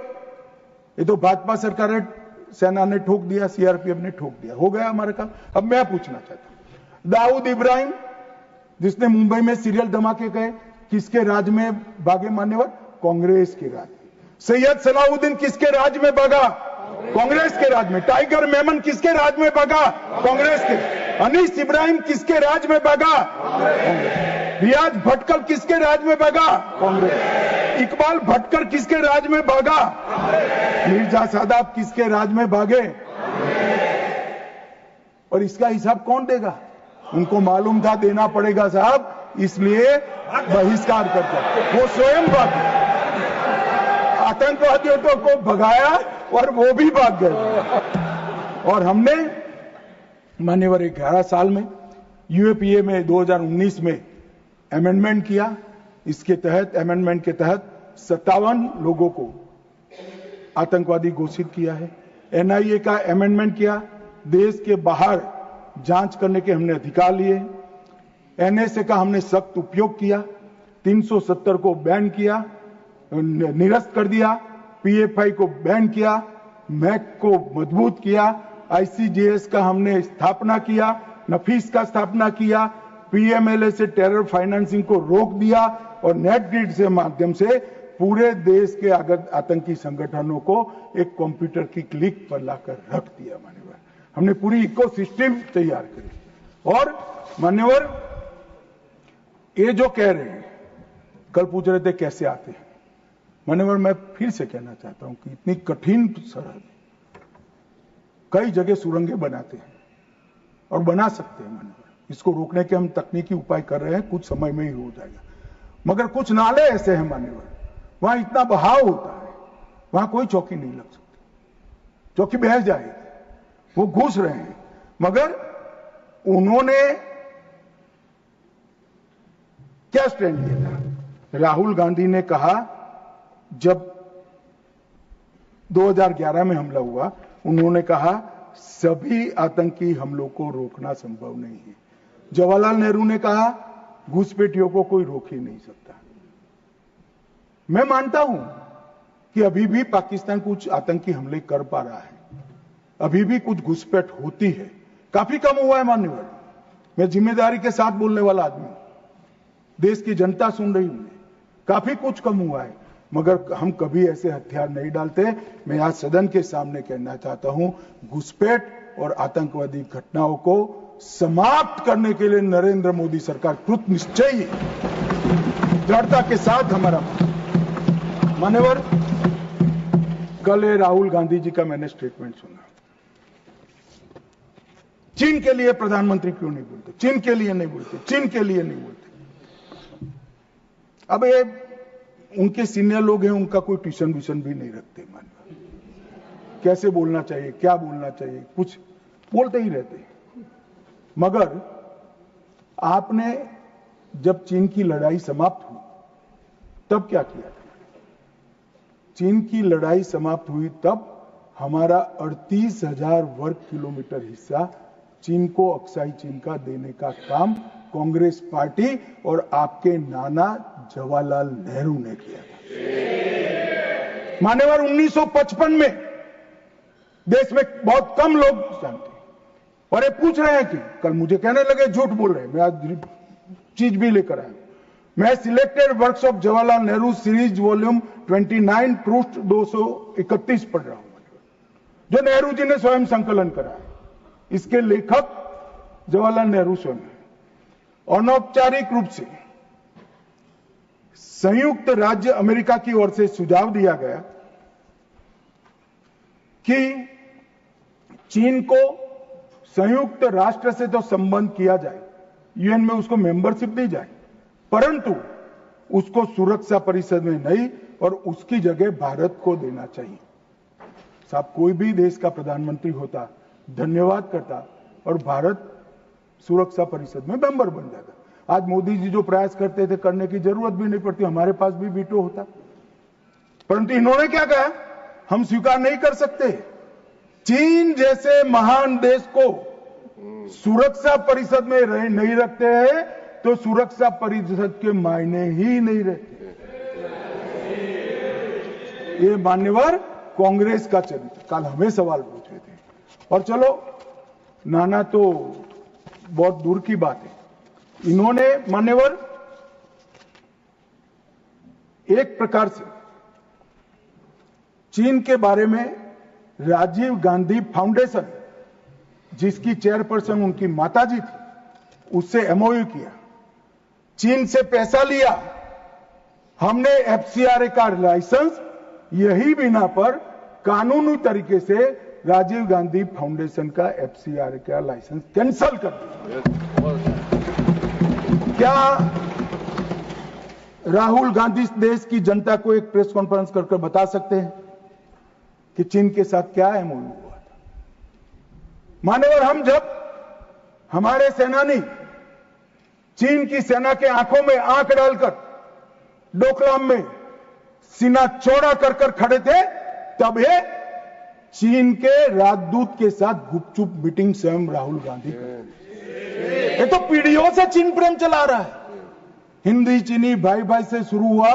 ये तो भाजपा सरकार सेना ने ठोक दिया, सीआरपीएफ ने ठोक दिया, हो गया हमारा काम। अब मैं पूछना चाहता हूं, दाऊद इब्राहिम जिसने मुंबई में सीरियल धमाके गए, किसके राज में भागे मान्यवर? कांग्रेस के राज में। सैयद सलाउद्दीन किसके राज में भागा? कांग्रेस के राज में। टाइगर मेमन किसके राज में भागा? कांग्रेस के। अनीस इब्राहिम किसके राज में भागा? रियाज भटकल किसके राज में भागा? कांग्रेस। इकबाल भटकर किसके राज में भागा? मिर्जा सादाब किसके राज में भागे? और इसका हिसाब कौन देगा? उनको मालूम था देना पड़ेगा साहब, इसलिए बहिष्कार करते। वो स्वयं भागे, आतंकवादियों को भगाया और वो भी भाग गए। और हमने मान्यवर 11 साल में यूएपीए में 2019 में अमेंडमेंट किया। इसके तहत, अमेंडमेंट के तहत 57 लोगों को आतंकवादी घोषित किया है। एनआईए का अमेंडमेंट किया, देश के बाहर जांच करने के हमने अधिकार लिए। एनएसए का हमने सख्त उपयोग किया, 370 को बैन किया, निरस्त कर दिया, पीएफआई को बैन किया, मैक को मजबूत किया, आईसीजेएस का हमने स्थापना किया, नफीस का स्थापना किया, पीएमएलए से टेरर फाइनेंसिंग को रोक दिया और नेट ग्रिड से माध्यम से पूरे देश के आतंकी संगठनों को एक कंप्यूटर की क्लिक पर लाकर रख दिया। मान्यवर, हमने पूरी इकोसिस्टम तैयार करी। और मान्यवर, ये जो कह रहे हैं, कल पूछ रहे थे कैसे आते हैं, मान्यवर मैं फिर से कहना चाहता हूं कि इतनी कठिन सरहद, कई जगह सुरंगें बनाते हैं और बना सकते हैं मान्यवर। इसको रोकने के हम तकनीकी उपाय कर रहे हैं, कुछ समय में ही हो जाएगा। मगर कुछ नाले ऐसे हैं मान्यवर, वहां इतना बहाव होता है, वहां कोई चौकी नहीं लग सकती, चौकी बह जाएगी। वो घुस रहे हैं, मगर उन्होंने क्या स्टैंड लिया था? राहुल गांधी ने कहा, जब 2011 में हमला हुआ, उन्होंने कहा सभी आतंकी हमलों को रोकना संभव नहीं है। जवाहरलाल नेहरू ने कहा घुसपैठियों को कोई रोक ही नहीं सकता। मैं मानता हूं कि अभी भी पाकिस्तान कुछ आतंकी हमले कर पा रहा है, अभी भी कुछ घुसपैठ होती है, काफी कम हुआ है मान्यवर। मैं जिम्मेदारी के साथ बोलने वाला आदमी हूं, देश की जनता सुन रही है, काफी कुछ कम हुआ है, मगर हम कभी ऐसे हथियार नहीं डालते। मैं आज सदन के सामने कहना चाहता हूं, घुसपैठ और आतंकवादी घटनाओं को समाप्त करने के लिए नरेंद्र मोदी सरकार कृत निश्चयी, दृढ़ता के साथ हमारा मान्यवर। कल राहुल गांधी जी का मैंने स्टेटमेंट सुना, चीन के लिए प्रधानमंत्री क्यों नहीं बोलते, चीन के लिए नहीं बोलते, चीन के लिए नहीं बोलते। अब ये उनके सीनियर लोग हैं, उनका कोई ट्यूशन व्यूशन भी नहीं रखते मान्यवर, कैसे बोलना चाहिए, क्या बोलना चाहिए, कुछ बोलते ही रहते हैं। मगर आपने जब चीन की लड़ाई समाप्त हुई तब क्या किया था? चीन की लड़ाई समाप्त हुई तब हमारा 38,000 वर्ग किलोमीटर हिस्सा चीन को अक्साई चीन का देने का काम कांग्रेस पार्टी और आपके नाना जवाहरलाल नेहरू ने किया था। मान्यवर 1955 में देश में बहुत कम लोग जानते और ये पूछ रहे हैं कि कल मुझे कहने लगे झूठ बोल रहे हैं, मैं आज चीज भी लेकर आया। मैं selected works of Jawaharlal Nehru series volume 29 पृष्ठ 231 पढ़ रहा हूं, जो नेहरू जी ने स्वयं संकलन करा है। इसके लेखक जवाहरलाल नेहरू स्वयं है। अनौपचारिक रूप से संयुक्त राज्य अमेरिका की ओर से सुझाव दिया गया कि चीन को संयुक्त राष्ट्र से तो संबंध किया जाए, यूएन में उसको मेंबरशिप दी जाए, परंतु उसको सुरक्षा परिषद में नहीं और उसकी जगह भारत को देना चाहिए। साहब, कोई भी देश का प्रधानमंत्री होता धन्यवाद करता और भारत सुरक्षा परिषद में मेंबर बन जाता। आज मोदी जी जो प्रयास करते थे करने की जरूरत भी नहीं पड़ती, हमारे पास भी वीटो होता, परंतु इन्होंने क्या कहा, हम स्वीकार नहीं कर सकते। चीन जैसे महान देश को सुरक्षा परिषद में नहीं रखते हैं तो सुरक्षा परिषद के मायने ही नहीं रहते। ये मान्यवर कांग्रेस का चरित्र कल हमें सवाल पूछ रहे थे। और चलो नाना तो बहुत दूर की बात है, इन्होंने मान्यवर एक प्रकार से चीन के बारे में राजीव गांधी फाउंडेशन, जिसकी चेयरपर्सन उनकी माताजी थी, उससे एमओयू किया, चीन से पैसा लिया, हमने एफसीआरए का लाइसेंस यही बिना पर कानूनी तरीके से राजीव गांधी फाउंडेशन का एफसीआरए का लाइसेंस कैंसिल कर दिया। क्या राहुल गांधी देश की जनता को एक प्रेस कॉन्फ्रेंस कर बता सकते हैं कि चीन के साथ क्या एमओयू हुआ था? मान्यवर, हम जब हमारे सेनानी चीन की सेना के आंखों में आंख डालकर डोकलाम में सीना चौड़ा कर कर खड़े थे, तब ये चीन के राजदूत के साथ गुपचुप मीटिंग स्वयं राहुल गांधी करते। ये तो पीढ़ियों से चीन प्रेम चला रहा है। हिंदी चीनी भाई भाई से शुरू हुआ,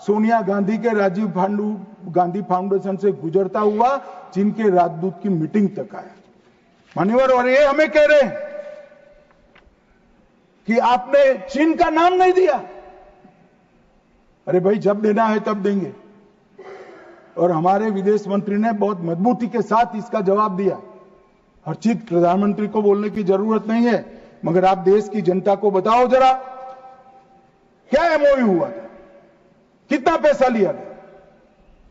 सोनिया गांधी के राजीव गांधी फाउंडेशन से गुजरता हुआ चीन के राजदूत की मीटिंग तक आया। मान्यवर, और ये हमें कह रहे हैं कि आपने चीन का नाम नहीं दिया। अरे भाई, जब देना है तब देंगे। और हमारे विदेश मंत्री ने बहुत मजबूती के साथ इसका जवाब दिया। हर चीज प्रधानमंत्री को बोलने की जरूरत नहीं है, मगर आप देश की जनता को बताओ जरा, क्या एमओयू हुआ था, कितना पैसा लिया गया,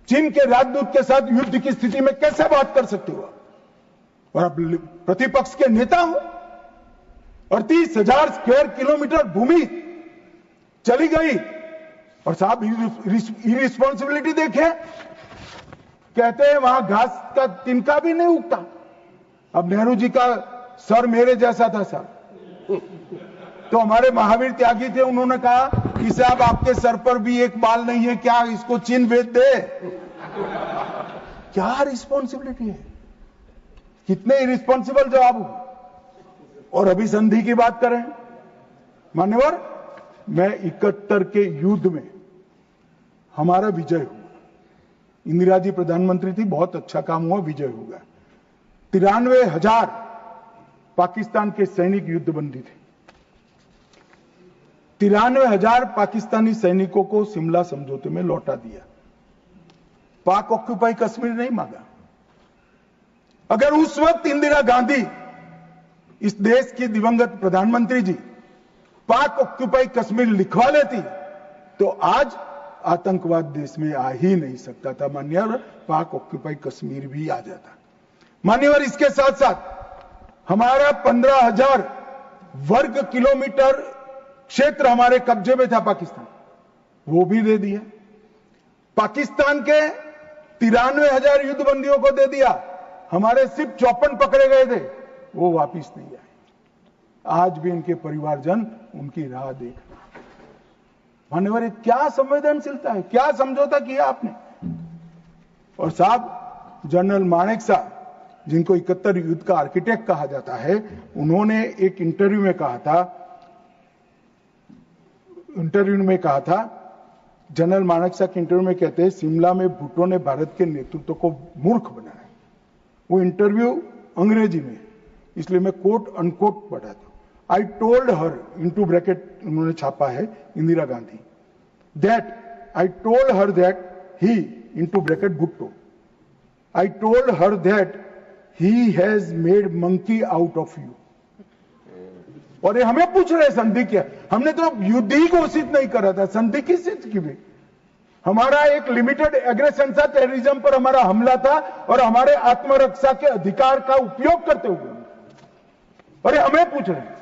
चीन के राजदूत के साथ युद्ध की स्थिति में कैसे बात कर सकते हो? और आप प्रतिपक्ष के नेता हो और 30,000 स्क्वायर किलोमीटर भूमि चली गई और साहब इरिस्पॉन्सिबिलिटी देखे, कहते हैं वहां घास का तिनका भी नहीं उगता। अब नेहरू जी का सर मेरे जैसा था सर, तो हमारे महावीर त्यागी थे, उन्होंने कहा कि साहब आपके सर पर भी एक बाल नहीं है, क्या इसको चीन बेच दे? क्या रिस्पॉन्सिबिलिटी है, कितने इरिस्पॉन्सिबल जवाब हो। और अभी संधि की बात करें मान्यवर, मैं 71 के युद्ध में हमारा विजय हुआ, इंदिरा जी प्रधानमंत्री थी, बहुत अच्छा काम हुआ, विजय हुआ। 93,000 पाकिस्तान के सैनिक युद्धबंदी थे। 93,000 पाकिस्तानी सैनिकों को शिमला समझौते में लौटा दिया। पाक ऑक्यूपाई कश्मीर नहीं मांगा। अगर उस वक्त इंदिरा गांधी, इस देश की दिवंगत प्रधानमंत्री जी, पाक ऑक्यूपाई कश्मीर लिखवा लेती तो आज आतंकवाद देश में आ ही नहीं सकता था। मान्यवर, पाक ऑक्यूपाई कश्मीर भी आ जाता। मान्यवर, इसके साथ साथ हमारा 15,000 वर्ग किलोमीटर क्षेत्र हमारे कब्जे में था पाकिस्तान, वो भी दे दिया। पाकिस्तान के 93,000 युद्धबंदियों को दे दिया। हमारे सिर्फ 54 पकड़े गए थे, वो वापिस नहीं आए। आज भी इनके परिवारजन उनकी राह देख रहे हैं। मान्यवर, क्या संवेदनशीलता है, क्या समझौता किया आपने? और साहब जनरल मानेकशॉ, जिनको 71 युद्ध का आर्किटेक्ट कहा जाता है, उन्होंने एक इंटरव्यू में कहा था, जनरल मानेकशॉ के इंटरव्यू में कहते हैं, शिमला में भुट्टो ने भारत के नेतृत्व को मूर्ख बनाया। वो इंटरव्यू अंग्रेजी में, इसलिए मैं कोट अनकोट पढ़ा था। I told her, into bracket उन्होंने छापा है Indira Gandhi, that I told her that he, into bracket Bhutto, I told her that he has made monkey out of you. और ये हमें पूछ रहे संधि क्या? हमने तो युद्ध ही घोषित नहीं करा था, संधि किस चीज की भी? हमारा एक लिमिटेड एग्रेशन था, टेररिज्म पर हमारा हमला था, और हमारे आत्मरक्षा के अधिकार का उपयोग करते हुए, और ये हमें पूछ रहे हैं।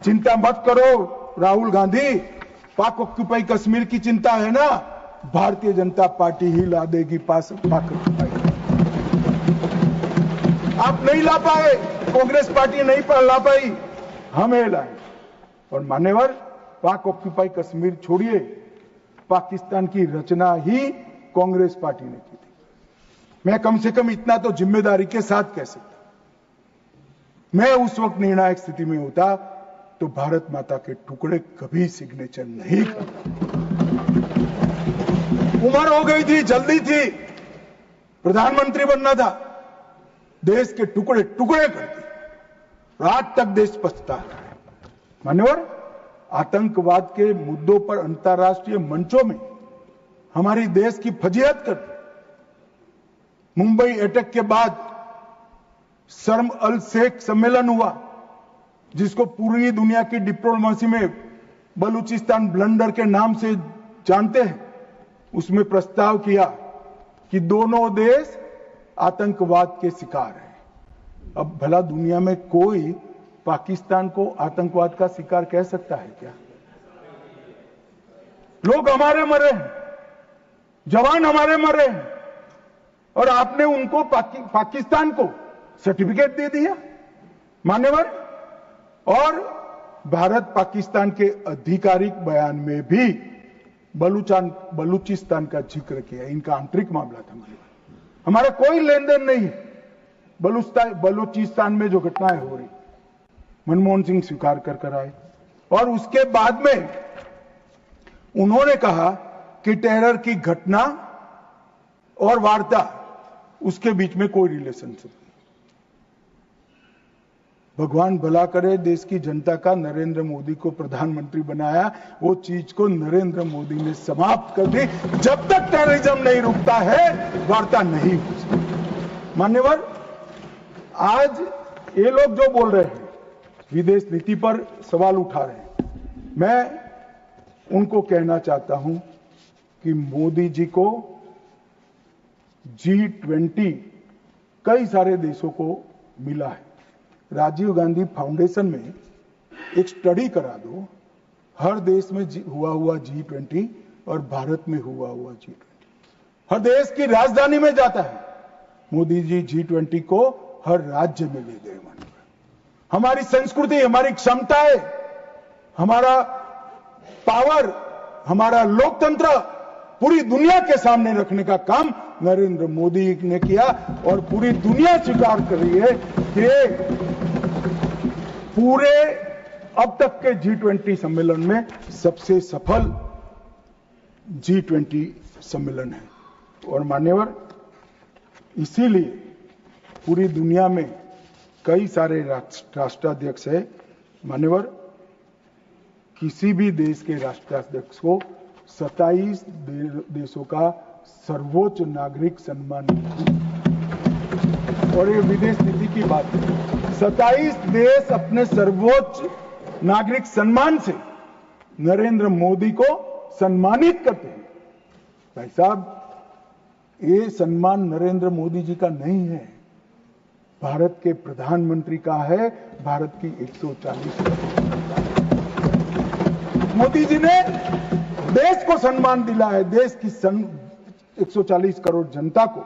चिंता मत करो राहुल गांधी, पाक ऑक्यूपाई कश्मीर की चिंता है ना, भारतीय जनता पार्टी ही ला देगी पाक ऑक्यूपाई। आप नहीं ला पाए, कांग्रेस पार्टी नहीं ला पाई, हमें लाए। और मान्यवर, पाक ऑक्यूपाई कश्मीर छोड़िए, पाकिस्तान की रचना ही कांग्रेस पार्टी ने की थी। मैं कम से कम इतना तो जिम्मेदारी के साथ कह सकता, मैं उस वक्त निर्णायक स्थिति में होता तो भारत माता के टुकड़े कभी सिग्नेचर नहीं करता। उम्र हो गई थी, जल्दी थी, प्रधानमंत्री बनना था, देश के टुकड़े टुकड़े कर दिए, आज तक देश पछता है। मान्यवर, आतंकवाद के मुद्दों पर अंतर्राष्ट्रीय मंचों में हमारी देश की फजीहत कर, मुंबई अटैक के बाद शर्म अल शेख सम्मेलन हुआ, जिसको पूरी दुनिया की डिप्लोमेसी में बलूचिस्तान ब्लंडर के नाम से जानते हैं। उसमें प्रस्ताव किया कि दोनों देश आतंकवाद के शिकार हैं। अब भला दुनिया में कोई पाकिस्तान को आतंकवाद का शिकार कह सकता है क्या? लोग हमारे मरे हैं, जवान हमारे मरे हैं, और आपने उनको पाकिस्तान को सर्टिफिकेट दे दिया। मान्यवर, और भारत पाकिस्तान के आधिकारिक बयान में भी बलूचिस्तान का जिक्र किया। इनका आंतरिक मामला था, हमारा कोई लेन देन नहीं है। बलूचिस्तान में जो घटनाएं हो रही, मनमोहन सिंह स्वीकार कर आए, और उसके बाद में उन्होंने कहा कि टेरर की घटना और वार्ता, उसके बीच में कोई रिलेशनशिप नहीं। भगवान भला करे, देश की जनता का नरेंद्र मोदी को प्रधानमंत्री बनाया, वो चीज को नरेंद्र मोदी ने समाप्त कर दी। जब तक टेररिज्म नहीं रुकता है, वार्ता नहीं हो सकती। मान्यवर, आज ये लोग जो बोल रहे हैं, विदेश नीति पर सवाल उठा रहे हैं, मैं उनको कहना चाहता हूं कि मोदी जी को G20 कई सारे देशों को मिला है। राजीव गांधी फाउंडेशन में एक स्टडी करा दो, हर देश में हुआ G20 और भारत में हुआ G20। हर देश की राजधानी में जाता है। मोदी जी G20 को हर राज्य में ले गए। हमारी संस्कृति, हमारी क्षमताएं, हमारा पावर, हमारा लोकतंत्र पूरी दुनिया के सामने रखने का काम नरेंद्र मोदी ने किया, और पूरी दुनिया स्वीकार कर रही है कि पूरे अब तक के G20 सम्मेलन में सबसे सफल G20 सम्मेलन है। और मान्यवर, इसीलिए पूरी दुनिया में कई सारे राष्ट्राध्यक्ष है। मान्यवर, किसी भी देश के राष्ट्राध्यक्ष को 27 देशों का सर्वोच्च नागरिक सम्मान मिला, और ये विदेश नीति की बात है। 27 देश अपने सर्वोच्च नागरिक सम्मान से नरेंद्र मोदी को सम्मानित करते हैं। भाई साहब, ये सम्मान नरेंद्र मोदी जी का नहीं है, भारत के प्रधानमंत्री का है, भारत की 140 मोदी जी ने देश को सम्मान दिला है, देश की 140 करोड़ जनता को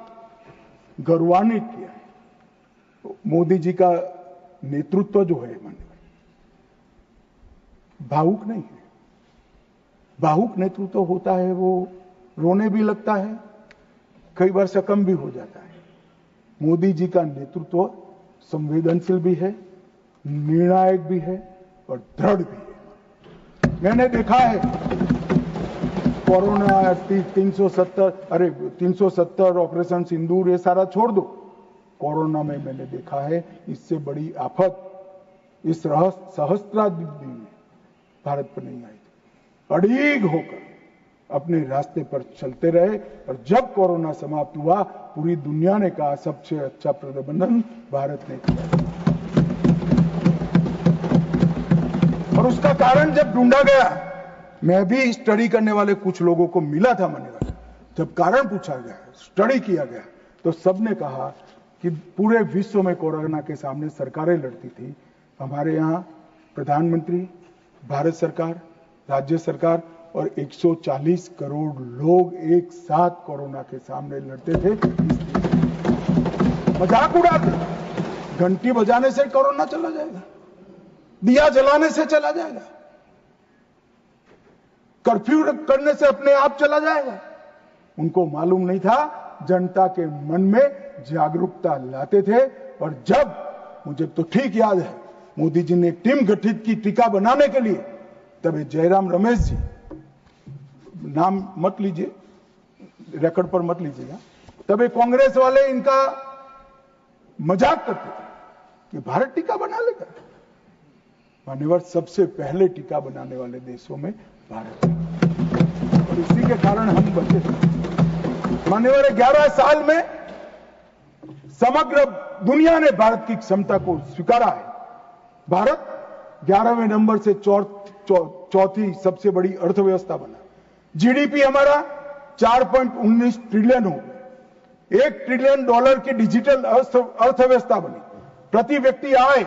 गौरवान्वित किया है। मोदी जी का नेतृत्व जो है, भावुक नहीं है। भावुक नेतृत्व होता है वो रोने भी लगता है, कई बार शकम भी हो जाता है। मोदी जी का नेतृत्व संवेदनशील भी है, निर्णायक भी है और दृढ़ भी है। मैंने देखा है कोरोना 370 ऑपरेशन सिंदूर ये सारा छोड़ दो, कोरोना में मैंने देखा है इससे बड़ी आफत इस सहस्त्राब्दी में भारत पर नहीं आई थी। अड़ीग होकर अपने रास्ते पर चलते रहे और जब कोरोना समाप्त हुआ पूरी दुनिया ने कहा सबसे अच्छा प्रबंधन भारत ने किया। और उसका कारण जब ढूंढा गया, मैं भी स्टडी करने वाले कुछ लोगों को मिला था मान्यवर, जब कारण पूछा गया, स्टडी किया गया, तो सबने कहा कि पूरे विश्व में कोरोना के सामने सरकारें लड़ती थी, हमारे यहाँ प्रधानमंत्री, भारत सरकार, राज्य सरकार और 140 करोड़ लोग एक साथ कोरोना के सामने लड़ते थे। मजाक उड़ाते, घंटी बजाने से कोरोना चला जाएगा, दिया जलाने से चला जाएगा, कर्फ्यू करने से अपने आप चला जाएगा। उनको मालूम नहीं था जनता के मन में जागरूकता लाते थे। और जब, मुझे तो ठीक याद है, मोदी जी ने टीम गठित की टीका बनाने के लिए, तब जयराम रमेश जी, नाम मत लीजिए, रिकॉर्ड पर मत लीजिएगा, तब कांग्रेस वाले इनका मजाक करते थे कि भारत टीका बना लेगा। मान्यवर, सबसे पहले टीका बनाने वाले देशों में भारत है और इसी के कारण हम बचे थे। मान्यवर, 11 साल में समग्र दुनिया ने भारत की क्षमता को स्वीकारा है। भारत 11वें नंबर से चौथी सबसे बड़ी अर्थव्यवस्था बना। जीडीपी हमारा 4.19 ट्रिलियन हो गया, $1 ट्रिलियन की डिजिटल अर्थव्यवस्था बनी। प्रति व्यक्ति आय,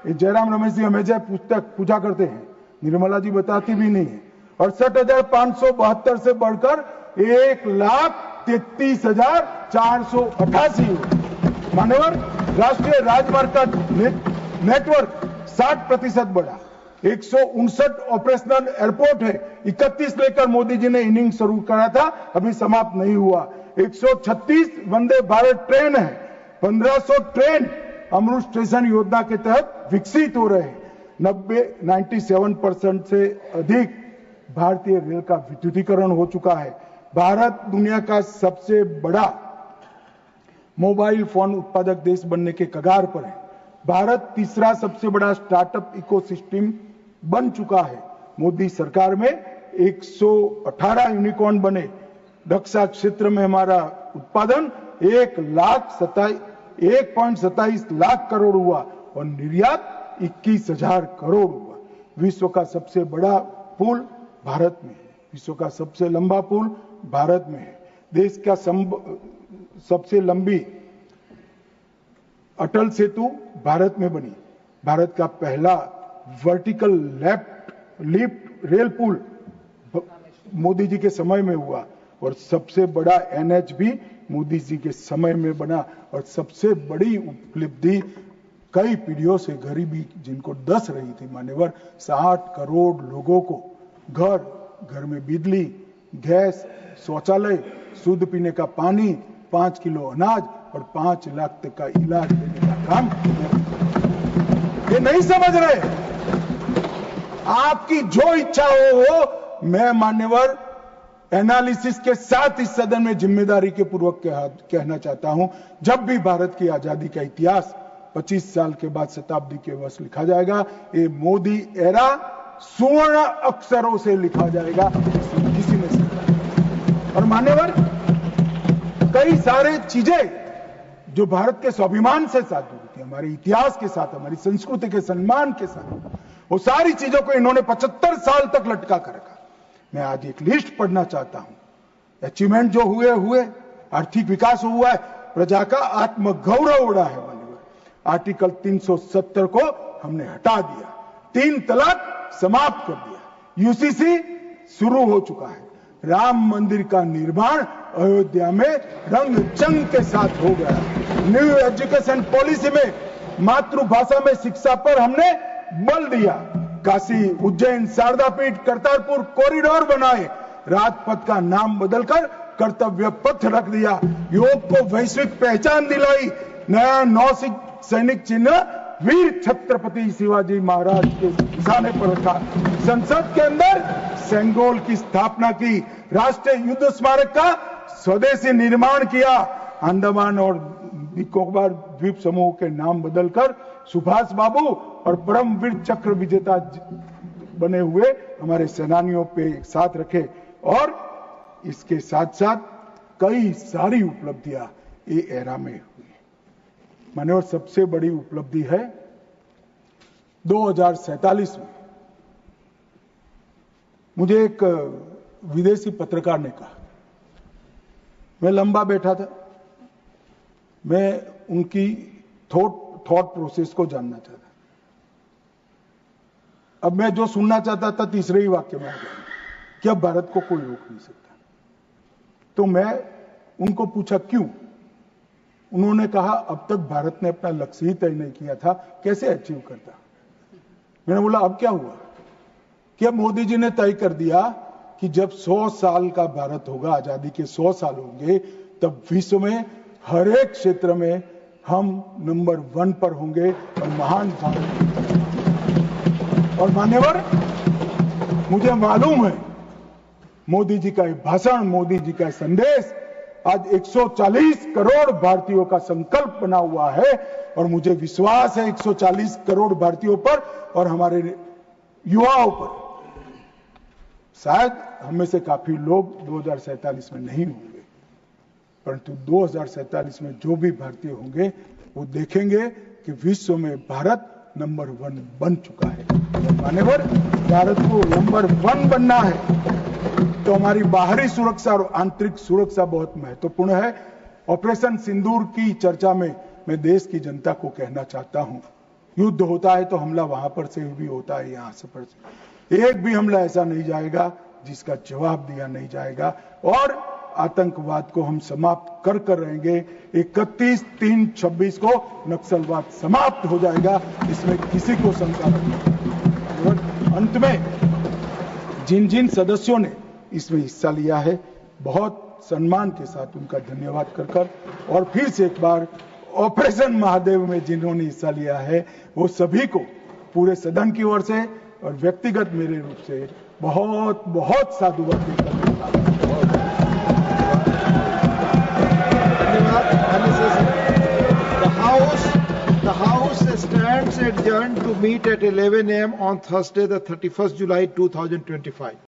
जयराम रमेश जी हमेशा पूछा करते हैं, निर्मला जी बताती भी नहीं है, 68,572 से बढ़कर 1,33,488 हो। मान्यवर, राष्ट्रीय राजमार्ग का नेटवर्क 60% बढ़ा, 159 ऑपरेशनल एयरपोर्ट है, 31 लेकर मोदी जी ने इनिंग शुरू करा था, अभी समाप्त नहीं हुआ। 136 वंदे भारत ट्रेन है, 1500 ट्रेन अमृत स्टेशन योजना के तहत विकसित हो रहे हैं। 97% से अधिक भारतीय रेल का विद्युतीकरण हो चुका है। भारत दुनिया का सबसे बड़ा मोबाइल फोन उत्पादक देश बनने के कगार पर है। भारत तीसरा सबसे बड़ा स्टार्टअप इकोसिस्टम बन चुका है। मोदी सरकार में 118 यूनिकॉर्न बने। रक्षा क्षेत्र में हमारा उत्पादन 1.27 लाख करोड़ हुआ और निर्यात 21,000 करोड़ हुआ। विश्व का सबसे बड़ा पुल भारत में है, विश्व का सबसे लंबा पुल भारत में है। देश का सबसे लंबी अटल सेतु भारत में बनी। भारत का पहला वर्टिकल लिफ्ट रेल पुल मोदी जी के समय में हुआ और सबसे बड़ा एनएच भी मोदी जी के समय में बना। और सबसे बड़ी उपलब्धि, कई पीढ़ियों से गरीबी जिनको डस रही थी मान्यवर, 60 करोड़ लोगों को घर में बिजली, गैस, शौचालय, शुद्ध पीने का पानी, 5 किलो अनाज और 5 लाख तक का इलाज देने का काम। ये नहीं समझ रहे। आपकी जो इच्छा हो, मैं मान्यवर एनालिसिस के साथ इस सदन में जिम्मेदारी के पूर्वक कहना चाहता हूं, जब भी भारत की आजादी का इतिहास 25 साल के बाद शताब्दी के वर्ष लिखा जाएगा, ये मोदी एरा स्वर्ण अक्षरों से लिखा जाएगा, किसी ने समझा। और मान्यवर, कई सारे चीजें जो भारत के स्वाभिमान से साथ जुड़ी थी, हमारे इतिहास के साथ, हमारी संस्कृति के सम्मान के साथ, वो सारी चीजों को इन्होंने 75 साल तक लटका कर रखा। मैं आज एक लिस्ट पढ़ना चाहता हूं। अचीवमेंट जो हुए, आर्थिक विकास हुआ है, प्रजा का आत्मगौरव उड़ा है। आर्टिकल 370 को हमने हटा दिया, 3 तलाक समाप्त कर दिया, यूसीसी शुरू हो चुका है, राम मंदिर का निर्माण अयोध्या में रंग चंग के साथ हो गया। न्यू एजुकेशन पॉलिसी में मातृभाषा में शिक्षा पर हमने बल दिया। काशी, उज्जैन, शारदा पीठ, करतारपुर कॉरिडोर बनाए, राजपथ का नाम बदलकर कर्तव्य पथ रख दिया, योग को वैश्विक पहचान दिलाई, नया नौसिक सैनिक चिन्ह वीर छत्रपति शिवाजी महाराज के निशाने पर रखा, संसद के अंदर सेंगोल की स्थापना की, राष्ट्रीय युद्ध स्मारक का स्वदेशी निर्माण किया, अंडमान और निकोबार द्वीप समूह के नाम बदलकर सुभाष बाबू और परमवीर चक्र विजेता बने हुए हमारे सेनानियों पे एक साथ रखे, और इसके साथ साथ कई सारी उपलब्धियां ये एरा में हुई। माननीय सबसे बड़ी उपलब्धि है 2047 में मुझे एक विदेशी पत्रकार ने कहा, मैं लंबा बैठा था, मैं उनकी थॉट प्रोसेस को जानना चाहता, अब मैं जो सुनना चाहता था तीसरे ही वाक्य में आ गया कि अब भारत को कोई रोक नहीं सकता। तो मैं उनको पूछा क्यों? उन्होंने कहा अब तक भारत ने अपना लक्ष्य ही तय नहीं किया था, कैसे अचीव करता। मैंने बोला अब क्या हुआ कि अब मोदी जी ने तय कर दिया कि जब 100 साल का भारत होगा, आजादी के 100 साल होंगे, तब विश्व में हर एक क्षेत्र में हम नंबर 1 पर होंगे और महान भारत। और मान्यवर, मुझे मालूम है मोदी जी का भाषण, मोदी जी का संदेश आज 140 करोड़ भारतीयों का संकल्प बना हुआ है, और मुझे विश्वास है 140 करोड़ भारतीयों पर और हमारे युवाओं पर। शायद हमें से काफी लोग 2047 में नहीं होंगे, परंतु 2047 में जो भी भारतीय होंगे वो देखेंगे कि विश्व में भारत नंबर 1 बन चुका है। मान्यवर, भारत को नंबर 1 बनना है तो हमारी बाहरी सुरक्षा और आंतरिक सुरक्षा बहुत महत्वपूर्ण है। ऑपरेशन सिंदूर की चर्चा में मैं देश की जनता को कहना चाहता हूं, युद्ध होता है तो हमला वहां पर से भी होता है, यहां से पर से एक भी हमला ऐसा नहीं जाएगा जिसका जवाब दिया नहीं जाएगा, और आतंकवाद को हम समाप्त कर कर रहेंगे। 31/3/26 को नक्सलवाद समाप्त हो जाएगा, इसमें किसी को शंका नहीं। और अंत में जिन जिन सदस्यों ने इसमें हिस्सा लिया है, बहुत सम्मान के साथ उनका धन्यवाद कर और फिर से एक बार ऑपरेशन महादेव में जिन्होंने हिस्सा लिया है वो सभी को पूरे सदन की ओर से और व्यक्तिगत मेरे रूप से बहुत बहुत साधुवाद देकर The House stands adjourned to meet at 11 a.m. on Thursday, the 31st July 2025.